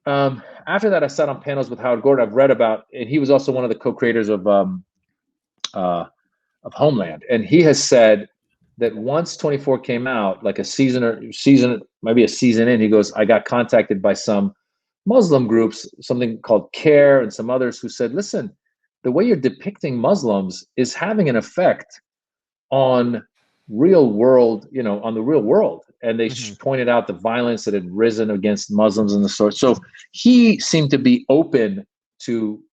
After that, I sat on panels with Howard Gordon. I've read about, and he was also one of the co-creators uh, of Homeland, and he has said that once 24 came out, like a season, maybe a season in, he goes, I got contacted by some Muslim groups, something called CARE and some others who said, listen, the way you're depicting Muslims is having an effect on real world, on the real world. And they Hmm. pointed out the violence that had risen against Muslims and the sort. So he seemed to be open to,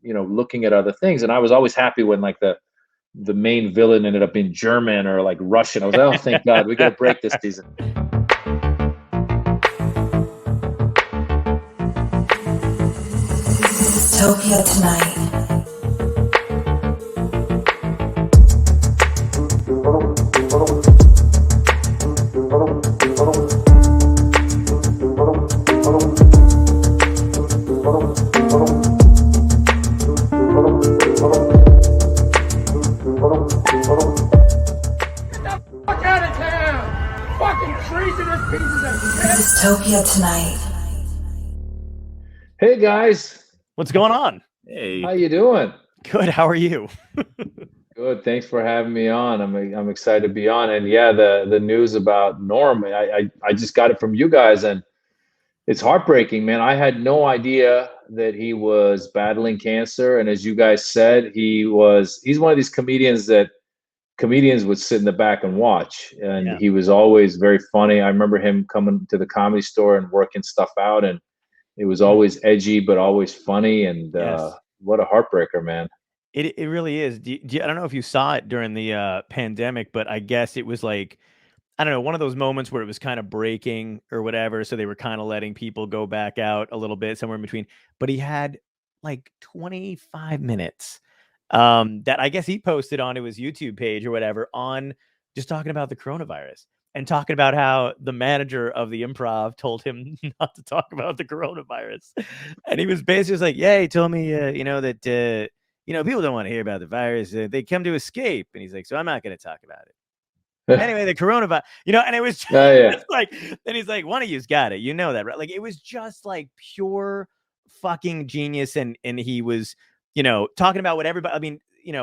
looking at other things. And I was always happy when like the main villain ended up being German or like Russian. I was like, oh, thank God, we get a break this season. Dystopia tonight. Dystopia tonight. Hey guys, What's going on? how Hey, you doing? Good. How are you? Good. Thanks for having me on. I'm excited to be on. And yeah, the news about Norm, I just got it from you guys, and it's heartbreaking, man. I had no idea that he was battling cancer, and as you guys said, he's one of these comedians that comedians would sit in the back and watch, and Yeah. he was always very funny. I remember him coming to the Comedy Store and working stuff out, and it was Mm. always edgy but always funny. And Yes. what a heartbreaker, man. It really is. I don't know if you saw it during the pandemic, but I guess it was like, I don't know, one of those moments where it was kind of breaking or whatever. So they were kind of letting people go back out a little bit somewhere in between. But he had like 25 minutes that I guess he posted onto his YouTube page or whatever on just talking about the coronavirus and talking about how the manager of the Improv told him not to talk about the coronavirus. And he was basically just like, yeah, he told me, that, people don't want to hear about the virus. They come to escape. And he's like, so I'm not going to talk about it. Anyway, the coronavirus, and it was Yeah. just like, then he's like, one of you's got it. You know that, right? Like, it was just like pure fucking genius. And he was, talking about what everybody, I mean,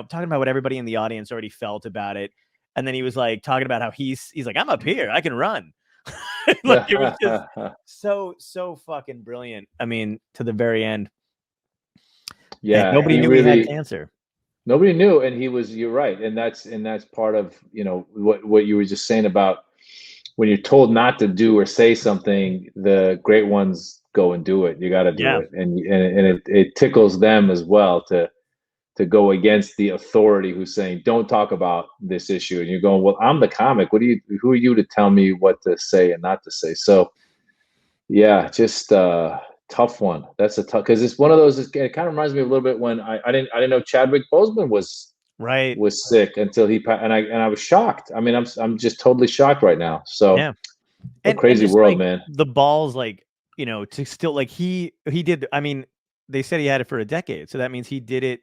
talking about what everybody in the audience already felt about it. And then he was like talking about how he's like, I'm up here, I can run. Like, it was just so fucking brilliant. I mean, to the very end. And Yeah, nobody he knew he had really cancer. nobody knew, and you're right, and that's part of, what you were just saying about when you're told not to do or say something, the great ones go and do it. You got to do Yeah. it, and it tickles them as well to go against the authority who's saying don't talk about this issue, and you're going, well, I'm the comic. Who are you to tell me what to say and not to say? So yeah, just tough one. That's a tough, because it's one of those. It kind of reminds me a little bit when I didn't know Chadwick Boseman Right. was sick until and I was shocked. I mean, I'm just totally shocked right now. So Yeah. a And crazy just world, like man. the balls, like, to still like he did. I mean, they said he had it for a decade, so that means he did it.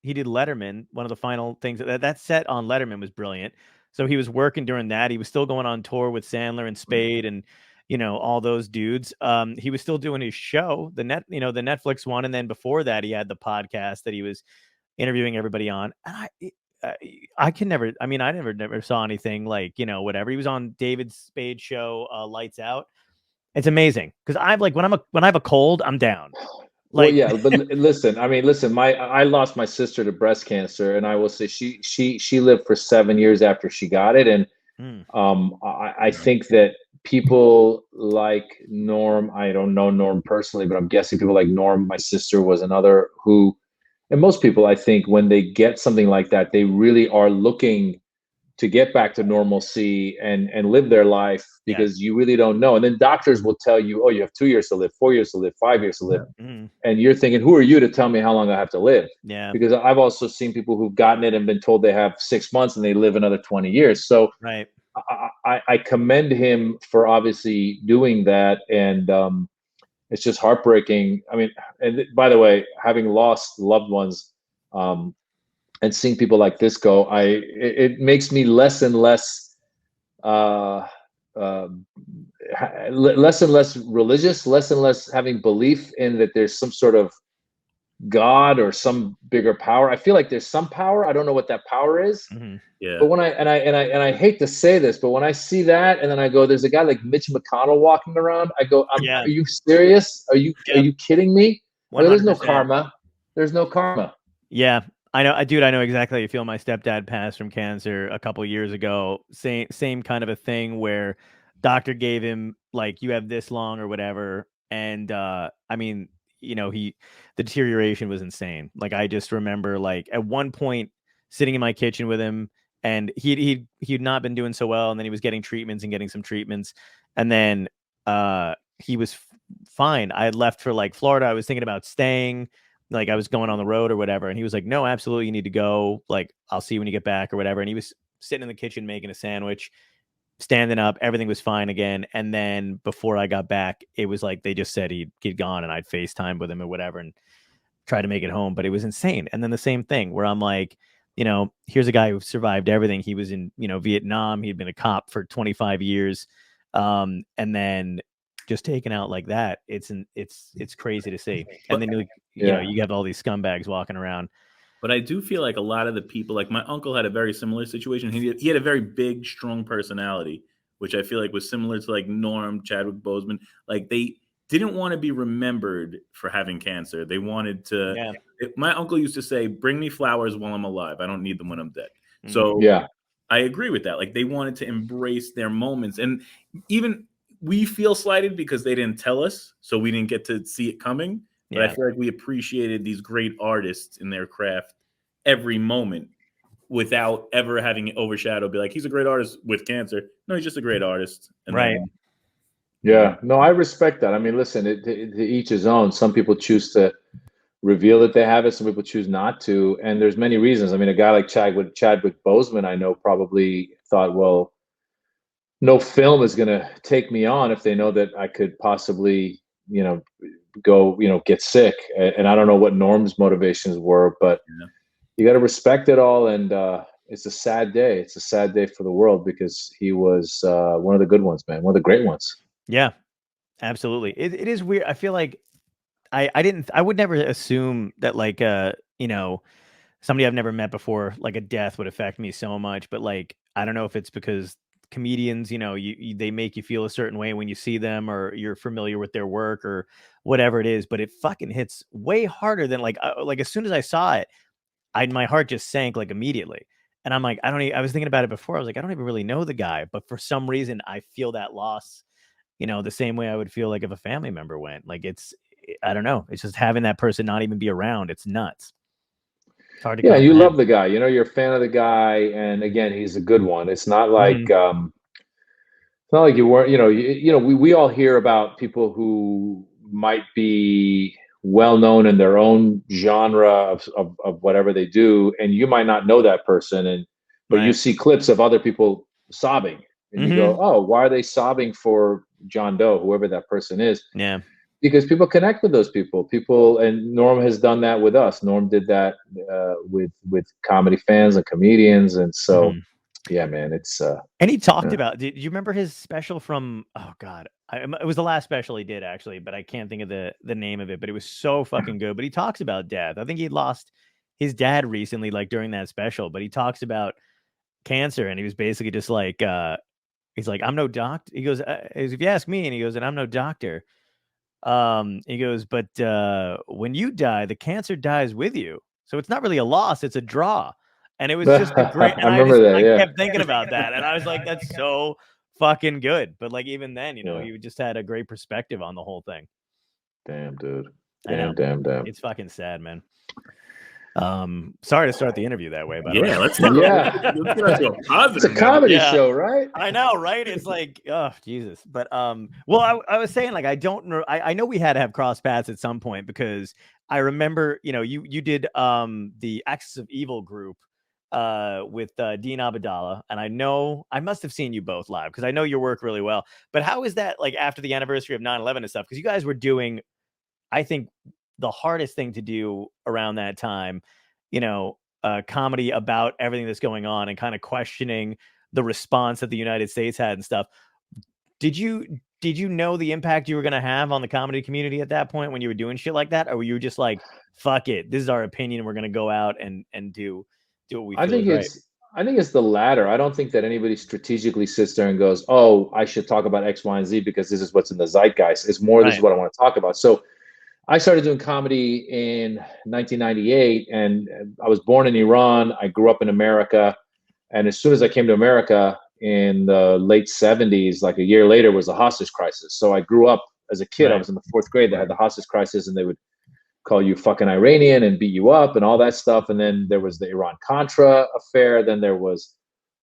He did Letterman. One of the final things that set on Letterman was brilliant. So he was working during that. He was still going on tour with Sandler and Spade and all those dudes. He was still doing his show, the Netflix one, and then before that, he had the podcast that he was interviewing everybody on. And I can never. I mean, I never saw anything like whatever. He was on David Spade show, Lights Out. It's amazing because I'm like when I have a cold, I'm down. Well, Like, yeah, but listen, I mean, listen, I lost my sister to breast cancer, and I will say she lived for 7 years after she got it, and mm, I think that people like Norm, I don't know Norm personally, but I'm guessing people like Norm, my sister was another who, and most people, I think, when they get something like that, they really are looking to get back to normalcy and live their life, yes, because you really don't know. And then doctors will tell you, oh, you have 2 years to live, 4 years to live, 5 years to live. mm, And you're thinking, who are you to tell me how long I have to live? yeah, Because I've also seen people who've gotten it and been told they have 6 months and they live another 20 years. So right, I commend him for obviously doing that. And it's just heartbreaking. I mean, and by the way, having lost loved ones, um, and seeing people like this go, it makes me less and less uh, less and less religious, less and less having belief in that there's some sort of God or some bigger power. I feel like there's some power. I don't know what that power is. Mm-hmm. Yeah. But when I hate to say this, but when I see that, and then I go, there's a guy like Mitch McConnell walking around. I go, Yeah. are you serious? Are you kidding me? I go, there's no 100%. karma. There's no karma. Yeah, I know, dude. I know exactly how you feel. My stepdad passed from cancer a couple years ago. Same kind of a thing where doctor gave him like, you have this long or whatever, and I mean, the deterioration was insane. Like, I just remember, like, at one point sitting in my kitchen with him, and he'd not been doing so well, and then he was getting treatments, and then he was fine. I had left for like Florida. I was thinking about staying. Like, I was going on the road or whatever. And he was like, no, absolutely, you need to go. Like, I'll see you when you get back or whatever. And he was sitting in the kitchen making a sandwich, standing up. Everything was fine again. And then before I got back, it was like they just said he'd gone, and I'd FaceTime with him or whatever and try to make it home. But it was insane. And then the same thing where I'm like, here's a guy who survived everything. He was in, Vietnam. He'd been a cop for 25 years. And then just taken out like that, it's crazy to see. And then you have all these scumbags walking around. But I do feel like a lot of the people, like my uncle had a very similar situation. He had a very big, strong personality, which I feel like was similar to like Norm, Chadwick Boseman. Like, they didn't want to be remembered for having cancer. They wanted to. Yeah. My uncle used to say, "Bring me flowers while I'm alive. I don't need them when I'm dead." Mm-hmm. So yeah, I agree with that. Like, they wanted to embrace their moments, and even we feel slighted because they didn't tell us, so we didn't get to see it coming. But I feel like we appreciated these great artists in their craft every moment without ever having it overshadowed. Be like, he's a great artist with cancer. No, he's just a great artist. And right. Yeah. No, I respect that. I mean, listen, to each his own. Some people choose to reveal that they have it. Some people choose not to. And there's many reasons. I mean, a guy like Chadwick Boseman, I know, probably thought, well, no film is going to take me on if they know that I could possibly, go, get sick. And I don't know what Norm's motivations were, but you got to respect it all. And it's a sad day. It's a sad day for the world because he was one of the good ones, man. One of the great ones. Yeah, absolutely. It is weird. I feel like I would never assume that, like, somebody I've never met before, like a death would affect me so much. But like, I don't know if it's because comedians, they make you feel a certain way when you see them, or you're familiar with their work or whatever it is. But it fucking hits way harder than like as soon as I saw it, my heart just sank like immediately. And I'm like, I was thinking about it before. I was like, I don't even really know the guy, but for some reason I feel that loss, the same way I would feel like if a family member went. Like, I don't know. It's just having that person not even be around. It's nuts. It's hard to Yeah, you comprehend. love the guy. You're a fan of the guy, and again, he's a good one. It's not like it's not like you weren't. We all hear about people who might be well known in their own genre of whatever they do, and you might not know that person, but you see clips of other people sobbing, and you go, "Oh, why are they sobbing for John Doe, whoever that person is?" Yeah. Because people connect with those people, and Norm has done that with us. Norm did that with comedy fans and comedians, and so yeah, man, it's. And he talked about. Did you remember his special from? Oh God, it was the last special he did actually, but I can't think of the name of it. But it was so fucking good. But he talks about death. I think he lost his dad recently, like during that special. But he talks about cancer, and he was basically just like, he's like, I'm no doctor. He goes, if you ask me, and he goes, and I'm no doctor. He goes, but when you die, the cancer dies with you. So it's not really a loss, it's a draw. And it was just a great. And I kept thinking about that, and I was like, that's so fucking good. But like, even then, he just had a great perspective on the whole thing. Damn, dude. Damn. It's fucking sad, man. Sorry to start the interview that way, but let's get into a positive. It's a comedy show, right? I know, right? It's like, oh Jesus. But well, I was saying, like, I don't know. I know we had to have cross paths at some point, because I remember, you did the Axis of Evil group with Dean Obeidallah, and I know I must have seen you both live, because I know your work really well. But how is that, like, after the anniversary of 9/11 and stuff? Because you guys were doing, I think, the hardest thing to do around that time, comedy about everything that's going on, and kind of questioning the response that the United States had and stuff. Did you know the impact you were going to have on the comedy community at that point when you were doing shit like that? Or were you just like, fuck it, this is our opinion, we're going to go out and do what we feel is right? I think it's the latter. I don't think that anybody strategically sits there and goes, oh, I should talk about X, Y, and Z because this is what's in the zeitgeist. It's more, this is what I want to talk about. So I started doing comedy in 1998, and I was born in Iran. I grew up in America. And as soon as I came to America in the late 70s, like a year later, was the hostage crisis. So I grew up as a kid. Right. I was in the 4th grade. They had the hostage crisis, and they would call you fucking Iranian and beat you up and all that stuff. And then there was the Iran-Contra affair. Then there was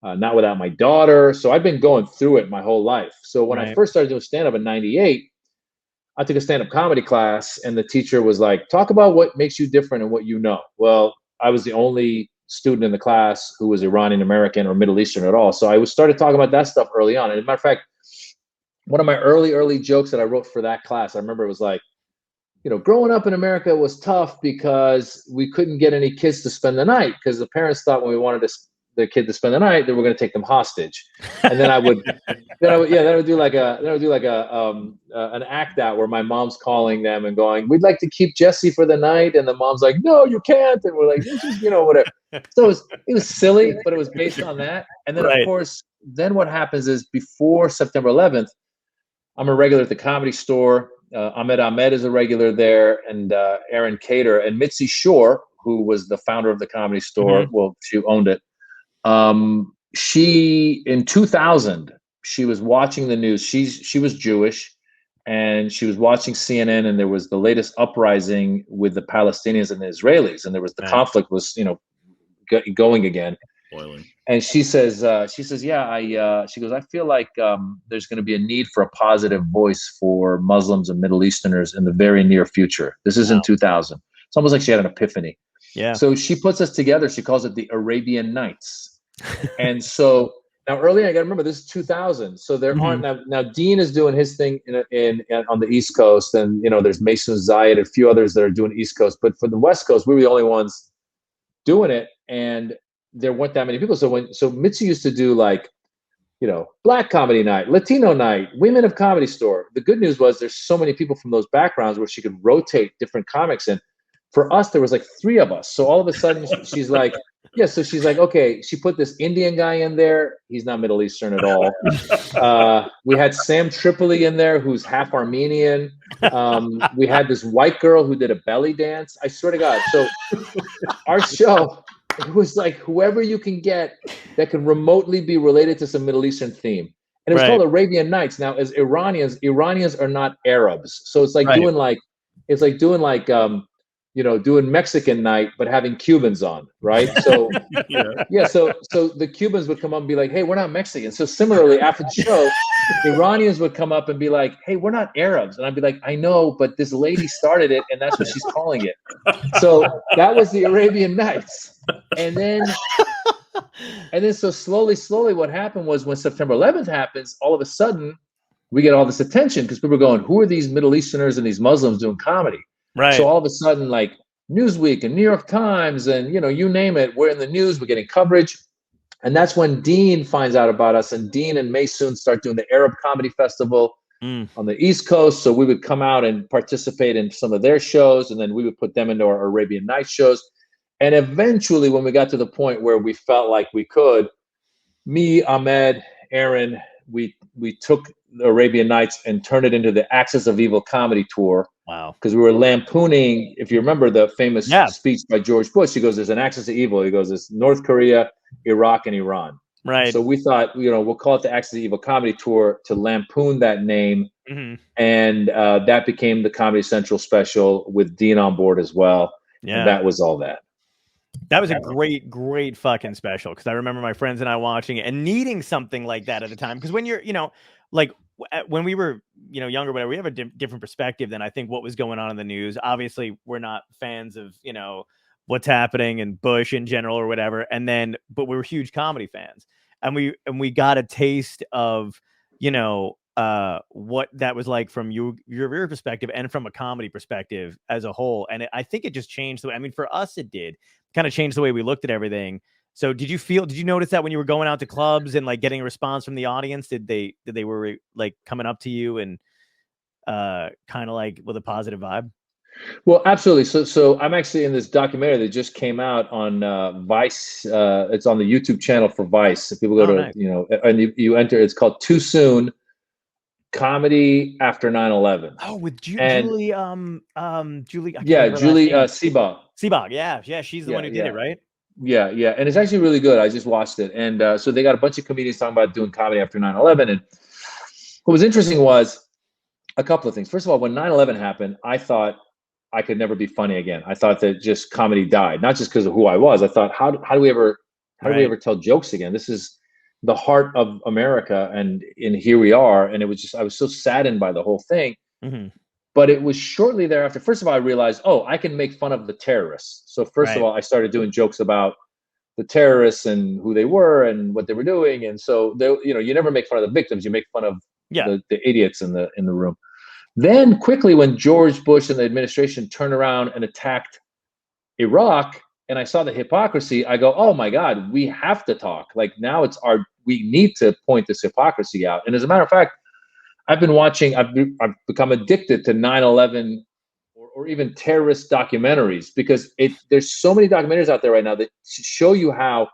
Not Without My Daughter. So I've been going through it my whole life. So when I first started doing stand-up in 98, I took a stand-up comedy class, and the teacher was like, talk about what makes you different and what you know. Well, I was the only student in the class who was Iranian-American or Middle Eastern at all. So I started talking about that stuff early on. And as a matter of fact, one of my early jokes that I wrote for that class, I remember it was like, growing up in America was tough because we couldn't get any kids to spend the night because the parents thought when we wanted the kid to spend the night, they were going to take them hostage. And then I would do like an act out where my mom's calling them and going, we'd like to keep Jesse for the night. And the mom's like, no, you can't. And we're like, this is, whatever. So it was silly, but it was based on that. And then of course, then what happens is before September 11th, I'm a regular at the Comedy Store. Ahmed is a regular there, and Aaron Cater and Mitzi Shore, who was the founder of the Comedy Store. Mm-hmm. Well, she owned it. She, in 2000, she was watching the news. She was Jewish, and she was watching CNN, and there was the latest uprising with the Palestinians and the Israelis, and there was the conflict was, going again. Boiling. And she says, yeah, she goes, I feel like there's going to be a need for a positive voice for Muslims and Middle Easterners in the very near future. This is in 2000. It's almost like she had an epiphany. Yeah. So she puts us together. She calls it the Arabian Nights. And so now early, I got to remember this is 2000. So there aren't now Dean is doing his thing in on the East Coast, and there's Mason Zayed and a few others that are doing East Coast, but for the West Coast, we were the only ones doing it, and there weren't that many people. So Mitzi used to do like, Black comedy night, Latino night, women of Comedy Store. The good news was there's so many people from those backgrounds where she could rotate different comics in. For us, there was like 3 of us. So all of a sudden she's like, so she's like, okay, she put this Indian guy in there. He's not Middle Eastern at all. We had Sam Tripoli in there, who's half Armenian. We had this white girl who did a belly dance. I swear to God. So our show, it was like whoever you can get that can remotely be related to some Middle Eastern theme. And it was called Arabian Nights. Now, as Iranians are not Arabs. So it's like doing doing Mexican night, but having Cubans on, right? So so the Cubans would come up and be like, hey, we're not Mexican. So similarly, after the show, Iranians would come up and be like, hey, we're not Arabs. And I'd be like, I know, but this lady started it, and that's what she's calling it. So that was the Arabian Nights. And then so slowly what happened was when September 11th happens, all of a sudden we get all this attention because people are going, who are these Middle Easterners and these Muslims doing comedy? Right. So all of a sudden, like Newsweek and New York Times and, you name it, we're in the news, we're getting coverage. And that's when Dean finds out about us, and Dean and Maysoon start doing the Arab Comedy Festival on the East Coast. So we would come out and participate in some of their shows, and then we would put them into our Arabian Nights shows. And eventually, when we got to the point where we felt like we could, me, Ahmed, Aaron, we took the Arabian Nights and turned it into the Axis of Evil comedy tour. Wow. Because we were lampooning, if you remember the famous speech by George Bush, he goes, there's an Axis of Evil. He goes, it's North Korea, Iraq, and Iran. Right. So we thought, we'll call it the Axis of Evil comedy tour to lampoon that name. Mm-hmm. And that became the Comedy Central special with Dean on board as well. Yeah. And that was all that. That was a great fucking special, because I remember my friends and I watching it and needing something like that at the time. Because when you're, like when we were, younger, whatever, we have a different perspective than I think what was going on in the news. Obviously, we're not fans of, what's happening in Bush in general or whatever. But we were huge comedy fans, and we got a taste of, what that was like from your perspective and from a comedy perspective as a whole. And I think it just changed the way, for us, it did kind of change the way we looked at everything. So did you notice that when you were going out to clubs and like getting a response from the audience? Did they were like coming up to you and kind of like with a positive vibe? Well, absolutely. So I'm actually in this documentary that just came out on Vice. It's on the YouTube channel for Vice. If people go to, nice. And you enter, it's called Too Soon, Comedy After 9/11. Oh, with Julie, Julie Sebag. Sebag, yeah, she's the one who did it, right? Yeah, and it's actually really good. I just watched it, and so they got a bunch of comedians talking about doing comedy after 9/11. And what was interesting was a couple of things. First of all, when 9/11 happened, I thought I could never be funny again. I thought that just comedy died, not just because of who I was. I thought, how do we ever tell jokes again? This is the heart of America, and here we are. And it was just, I was so saddened by the whole thing. Mm-hmm. But it was shortly thereafter. First of all, I realized, I can make fun of the terrorists. So first of all, I started doing jokes about the terrorists and who they were and what they were doing. And so you never make fun of the victims. You make fun of the idiots in the room. Then quickly, when George Bush and the administration turned around and attacked Iraq, and I saw the hypocrisy, I go, oh my God, we have to talk. Like now we need to point this hypocrisy out. And as a matter of fact, I've become addicted to 9/11 or even terrorist documentaries, because there's so many documentaries out there right now that show you how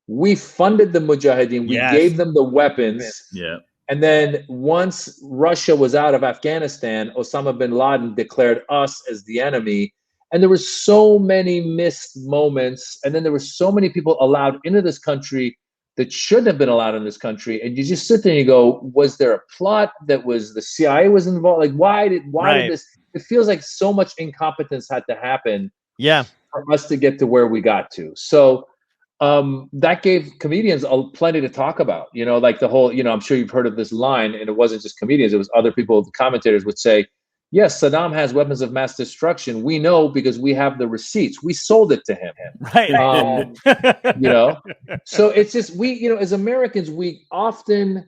we funded the Mujahideen, we gave them the weapons. Yeah. And then once Russia was out of Afghanistan, Osama bin Laden declared us as the enemy. And there were so many missed moments. And then there were so many people allowed into this country that shouldn't have been allowed in this country. And you just sit there and you go, was there a plot that was the CIA was involved? Like, why did this? It feels like so much incompetence had to happen for us to get to where we got to. So that gave comedians plenty to talk about, like the whole, I'm sure you've heard of this line, and it wasn't just comedians, it was other people, the commentators would say, yes, Saddam has weapons of mass destruction. We know because we have the receipts. We sold it to him. Right. So it's just, as Americans, we often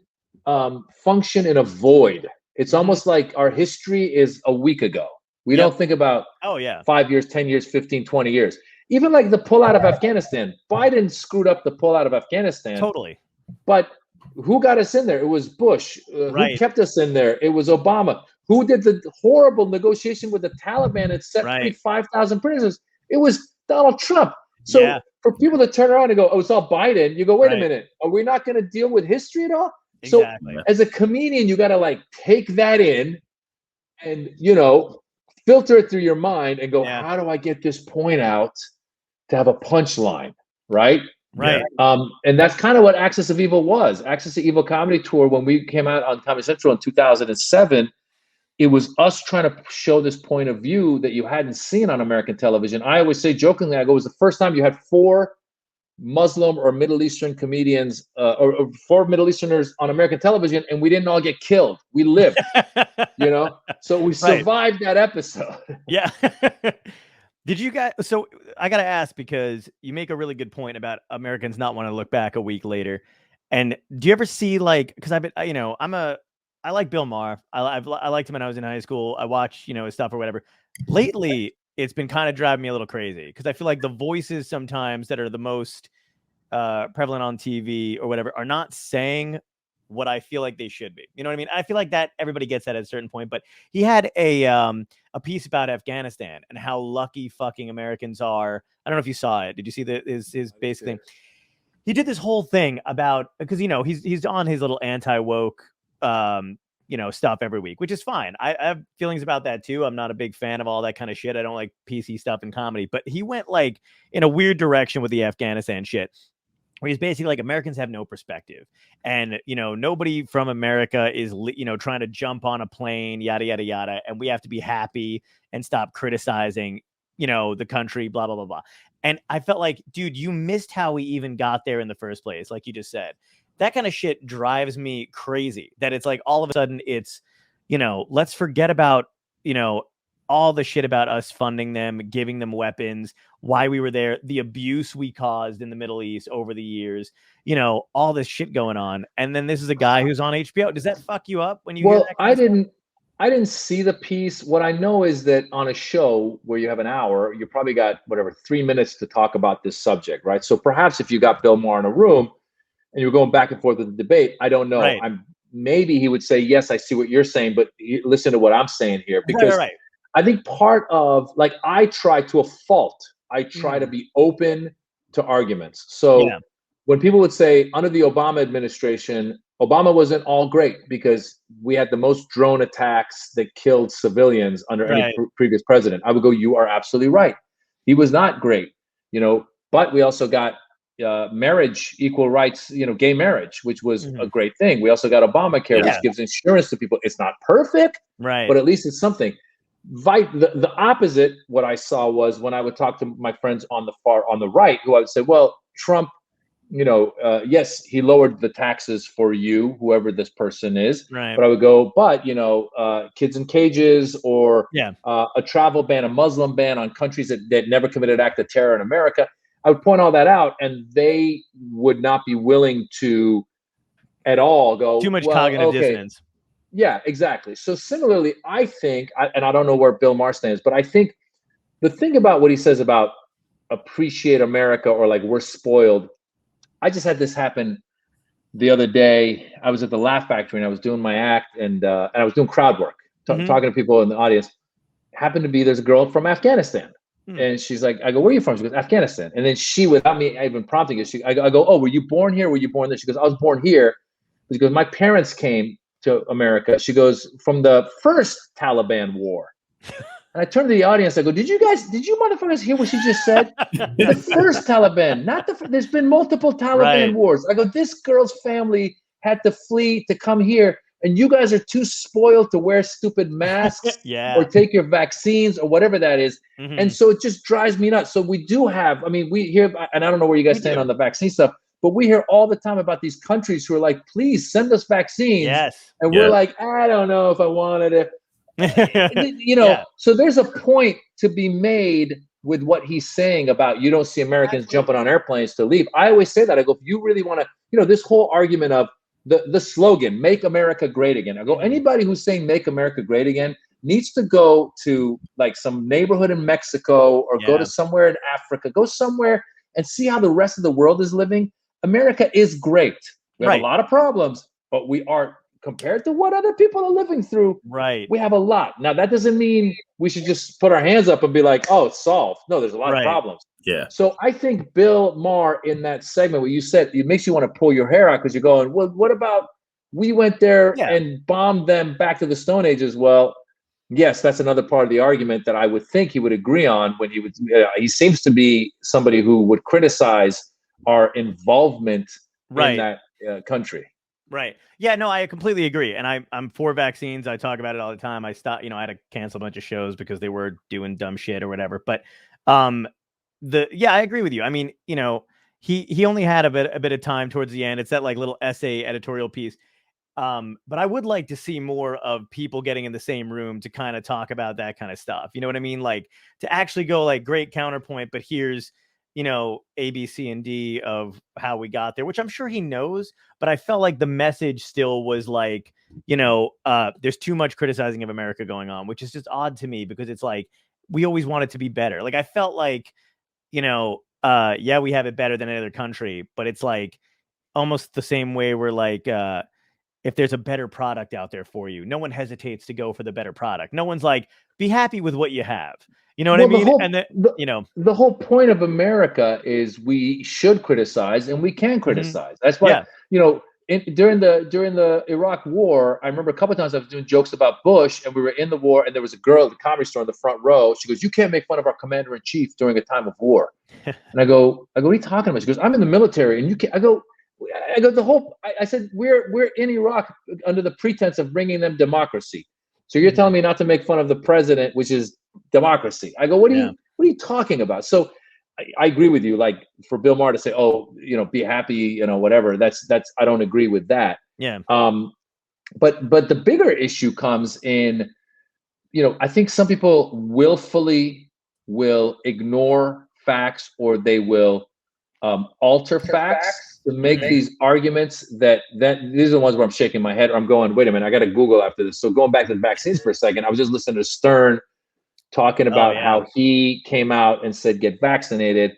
function in a void. It's almost like our history is a week ago. We don't think about 5 years, 10 years, 15, 20 years. Even like the pullout of Afghanistan. Biden screwed up the pullout of Afghanistan. Totally. But who got us in there? It was Bush. Who kept us in there? It was Obama. Who did the horrible negotiation with the Taliban and set free 5,000 prisoners? It was Donald Trump. So for people to turn around and go, it's all Biden, you go, wait a minute. Are we not going to deal with history at all? Exactly. So as a comedian, you got to like take that in and, filter it through your mind and go, how do I get this point out to have a punchline? Right. And that's kind of what Axis of Evil was. Axis of Evil Comedy Tour, when we came out on Comedy Central in 2007, it was us trying to show this point of view that you hadn't seen on American television. I always say jokingly, I go, it was the first time you had 4 Muslim or Middle Eastern comedians or 4 Middle Easterners on American television, and we didn't all get killed. We lived, so we survived that episode. Yeah. Did you guys? So I got to ask, because you make a really good point about Americans not want to look back a week later. And do you ever see because I like Bill Maher. I liked him when I was in high school. I watch, his stuff or whatever. Lately, it's been kind of driving me a little crazy, because I feel like the voices sometimes that are the most prevalent on TV or whatever are not saying what I feel like they should be. You know what I mean? I feel like that everybody gets that at a certain point, but he had a piece about Afghanistan and how lucky fucking Americans are. I don't know if you saw it. Did you see his basic thing? He did this whole thing about, because he's on his little anti-woke stuff every week, which is fine. I have feelings about that too. I'm not a big fan of all that kind of shit. I don't like PC stuff in comedy, but he went like in a weird direction with the Afghanistan shit, where he's basically like, Americans have no perspective, and nobody from America is trying to jump on a plane, yada yada yada, and we have to be happy and stop criticizing the country, blah blah blah blah. And I felt like, dude, you missed how we even got there in the first place. Like you just said, that kind of shit drives me crazy, that it's like all of a sudden it's let's forget about all the shit about us funding them, giving them weapons, why we were there, the abuse we caused in the Middle East over the years, all this shit going on. And then this is a guy who's on HBO. Does that fuck you up when you hear that? I I didn't see the piece. What I know is that on a show where you have an hour, you probably got whatever 3 minutes to talk about this subject, right? So perhaps if you got Bill Maher in a room and you were going back and forth with the debate, I don't know. Right. Maybe he would say, yes, I see what you're saying, but listen to what I'm saying here, because Right. I think part of, like, I try to a fault. I try to be open to arguments. So when people would say under the Obama administration, Obama wasn't all great because we had the most drone attacks that killed civilians under any previous president, I would go, you are absolutely right. He was not great, you know, but we also got marriage, equal rights, you know, gay marriage, which was a great thing. We also got Obamacare, which gives insurance to people. It's not perfect, but at least it's something. The opposite, what I saw was when I would talk to my friends on the right, who I would say, well, Trump, you know, yes, he lowered the taxes for you, whoever this person is. Right. But I would go, but, you know, kids in cages, or a travel ban, a Muslim ban on countries that never committed an act of terror in America. I would point all that out, and they would not be willing to at all go, too much cognitive dissonance. Yeah, exactly. So similarly, I think, and I don't know where Bill Maher stands, but I think the thing about what he says about appreciate America, or like we're spoiled. I just had this happen the other day. I was at the Laugh Factory and I was doing my act, and I was doing crowd work, talking to people in the audience. Happened to be, there's a girl from Afghanistan. And she's like, I go, where are you from? She goes, Afghanistan. And then she, without me even prompting it, I go, oh, were you born here? Were you born there? She goes, I was born here. She goes, my parents came to America. She goes, from the first Taliban war. And I turned to the audience. I go, did you motherfuckers hear what she just said? The first Taliban, not there's been multiple Taliban wars. I go, this girl's family had to flee to come here, and you guys are too spoiled to wear stupid masks or take your vaccines or whatever that is. And so it just drives me nuts. So we do have, I mean, we hear, and I don't know where you guys stand on the vaccine stuff, but we hear all the time about these countries who are like, please send us vaccines. And we're like, I don't know if I wanted it. You know, so there's a point to be made with what he's saying about you don't see Americans jumping on airplanes to leave. I always say that. I go, if you really want to, you know, this whole argument of the slogan, make America great again. I go, anybody who's saying make America great again needs to go to like some neighborhood in Mexico, or go to somewhere in Africa, go somewhere and see how the rest of the world is living. America is great. We have a lot of problems, but we are, compared to what other people are living through, we have a lot. Now, that doesn't mean we should just put our hands up and be like, oh, it's solved. No, there's a lot of problems. So I think Bill Maher, in that segment, what you said, it makes you want to pull your hair out, because you're going, well, what about we went there and bombed them back to the Stone Ages? Well, yes, that's another part of the argument that I would think he would agree on when he would. He seems to be somebody who would criticize our involvement in that country. Right. Yeah, no, I completely agree. And I'm for vaccines. I talk about it all the time. I stopped, I had to cancel a bunch of shows because they were doing dumb shit or whatever. But I agree with you. I mean, he only had a bit of time towards the end. It's that like little essay editorial piece. But I would like to see more of people getting in the same room to kind of talk about that kind of stuff. You know what I mean? Like, to actually go like, great counterpoint, but here's, A, B, C, and D of how we got there, which I'm sure he knows, but I felt like the message still was like, there's too much criticizing of America going on, which is just odd to me, because it's like, we always want it to be better. Like, I felt like, we have it better than any other country, but it's like almost the same way we're like, if there's a better product out there for you, no one hesitates to go for the better product. No one's like, be happy with what you have. You know what I mean? The whole point of America is we should criticize, and we can criticize. That's why, during the Iraq War, I remember a couple of times I was doing jokes about Bush, and we were in the war, and there was a girl at the Comedy Store in the front row. She goes, "You can't make fun of our commander in chief during a time of war." And I go, what are you talking about? She goes, "I'm in the military, and you can't." I go, I said, we're in Iraq under the pretense of bringing them democracy. So you're telling me not to make fun of the president, which is democracy. I go, what are you talking about? So I agree with you. Like, for Bill Maher to say, oh, be happy, whatever. That's I don't agree with that. Yeah. But the bigger issue comes in, I think some people willfully will ignore facts, or they will alter facts to make these arguments that these are the ones where I'm shaking my head or I'm going, wait a minute, I got to Google after this. So going back to the vaccines for a second, I was just listening to Stern talking about how he came out and said, get vaccinated.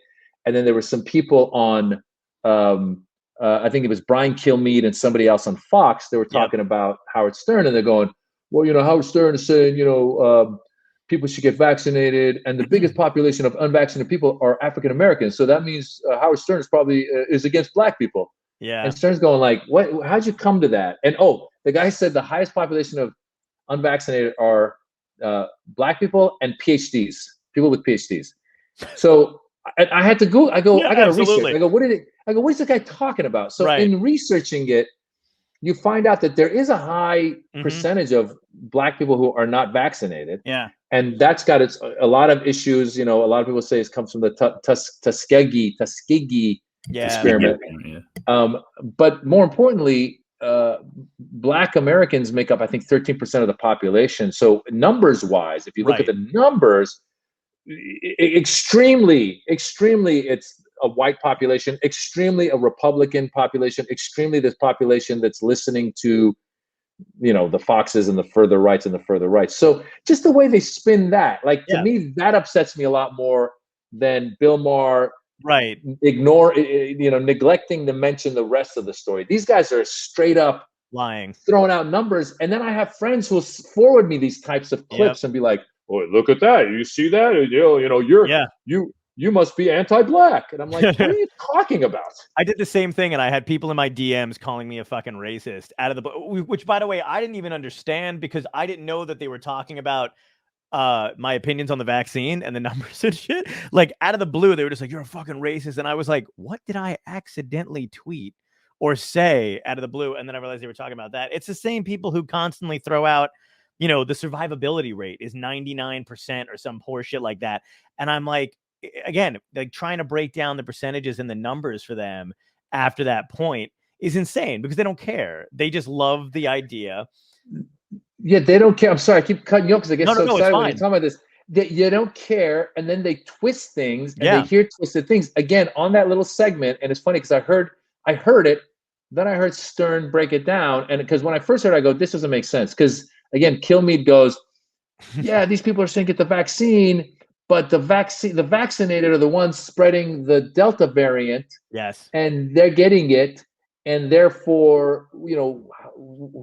And then there were some people on, I think it was Brian Kilmeade and somebody else on Fox. They were talking about Howard Stern, and they're going, well, you know, Howard Stern is saying, you know, people should get vaccinated, and the biggest population of unvaccinated people are African Americans. So that means Howard Stern is probably is against black people. Yeah. And Stern's going like, what? How'd you come to that? And the guy said the highest population of unvaccinated are black people and PhDs, people with PhDs. So I had to go. I go, I got to research. I go, what is the guy talking about? So in researching it, you find out that there is a high percentage of black people who are not vaccinated. Yeah. And that's got a lot of issues. You know, a lot of people say it comes from the Tuskegee experiment. But more importantly, black Americans make up, I think, 13% of the population. So numbers wise, if you look at the numbers, extremely, it's a white population, extremely a Republican population, extremely this population that's listening to, you know, the Foxes and the further rights and the further rights. So just the way they spin that, like to me, that upsets me a lot more than Bill Maher neglecting to mention the rest of the story. These guys are straight up lying, throwing out numbers. And then I have friends who will forward me these types of clips and be like, oh, look at that. You see that? You know, you must be anti-black. And I'm like, what are you talking about? I did the same thing, and I had people in my DMs calling me a fucking racist out of the blue, which, by the way, I didn't even understand because I didn't know that they were talking about my opinions on the vaccine and the numbers and shit. Like, out of the blue, they were just like, you're a fucking racist. And I was like, what did I accidentally tweet or say out of the blue? And then I realized they were talking about that. It's the same people who constantly throw out, you know, the survivability rate is 99% or some poor shit like that. And I'm like, again, like trying to break down the percentages and the numbers for them after that point is insane because they don't care. They just love the idea. Yeah, they don't care. I'm sorry, I keep cutting you off because I get so excited when you're talking about this. They don't care, and then they twist things, and they hear twisted things again on that little segment. And it's funny because I heard it, then I heard Stern break it down, and because when I first heard it, I go, this doesn't make sense. Because again, Kilmeade goes, yeah, these people are saying get the vaccine. But the vaccinated are the ones spreading the Delta variant. Yes. And they're getting it. And therefore, you know,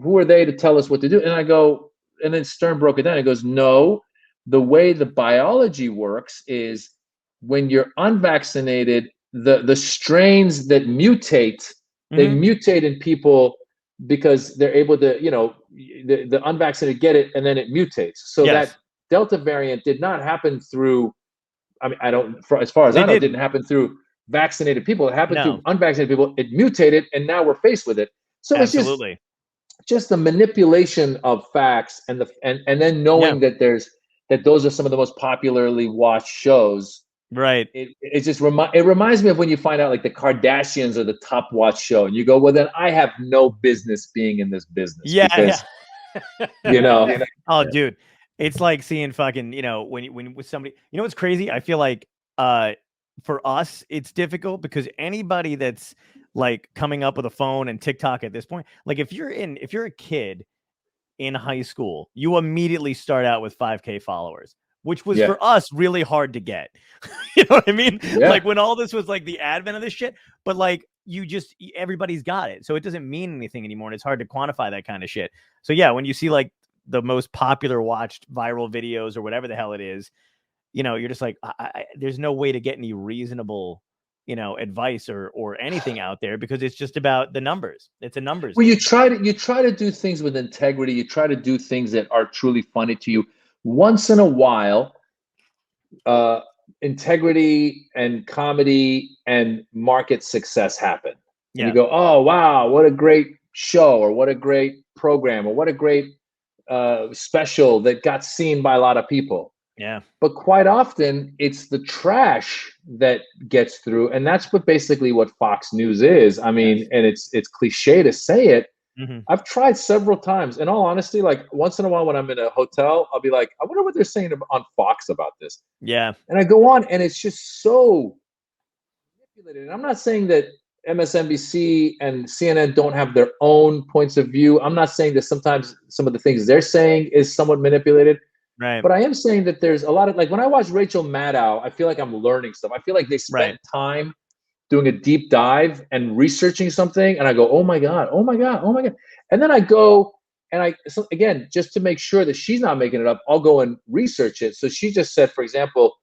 who are they to tell us what to do? And I go, and then Stern broke it down. He goes, no, the way the biology works is when you're unvaccinated, the strains that mutate, they mutate in people because they're able to, you know, the unvaccinated get it and then it mutates. So that Delta variant did not happen through, I mean, as far as I know, it didn't happen through vaccinated people. It happened through unvaccinated people. It mutated, and now we're faced with it. So it's just the manipulation of facts and then knowing that those are some of the most popularly watched shows. Right. It reminds me of when you find out like the Kardashians are the top watched show, and you go, well, then I have no business being in this business. Because, you know. Oh, dude. It's like seeing fucking, you know, when with somebody, you know, what's crazy? I feel like for us, it's difficult because anybody that's like coming up with a phone and TikTok at this point, like if you're a kid in high school, you immediately start out with 5K followers, which was for us really hard to get. You know what I mean? Yeah. Like when all this was like the advent of this shit, but like everybody's got it. So it doesn't mean anything anymore. And it's hard to quantify that kind of shit. So yeah, when you see like the most popular watched viral videos or whatever the hell it is, you know, you're just like, there's no way to get any reasonable, you know, advice or anything out there because it's just about the numbers. It's a numbers. Well, you try to do things with integrity. You try to do things that are truly funny to you. Once in a while, integrity and comedy and market success happen. And you go, oh, wow, what a great show, or what a great program, or what a great special that got seen by a lot of people. Yeah. But quite often it's the trash that gets through. And that's basically what Fox News is. I mean, and it's cliche to say it. I've tried several times. In all honesty, like once in a while when I'm in a hotel, I'll be like, I wonder what they're saying on Fox about this. Yeah. And I go on and it's just so manipulated. And I'm not saying that MSNBC and CNN don't have their own points of view. I'm not saying that sometimes some of the things they're saying is somewhat manipulated. Right. But I am saying that there's a lot of, like, when I watch Rachel Maddow, I feel like I'm learning stuff. I feel like they spent time doing a deep dive and researching something. And I go, oh my God, oh my God, oh my God. And then I go and so again, just to make sure that she's not making it up, I'll go and research it. So she just said, for example,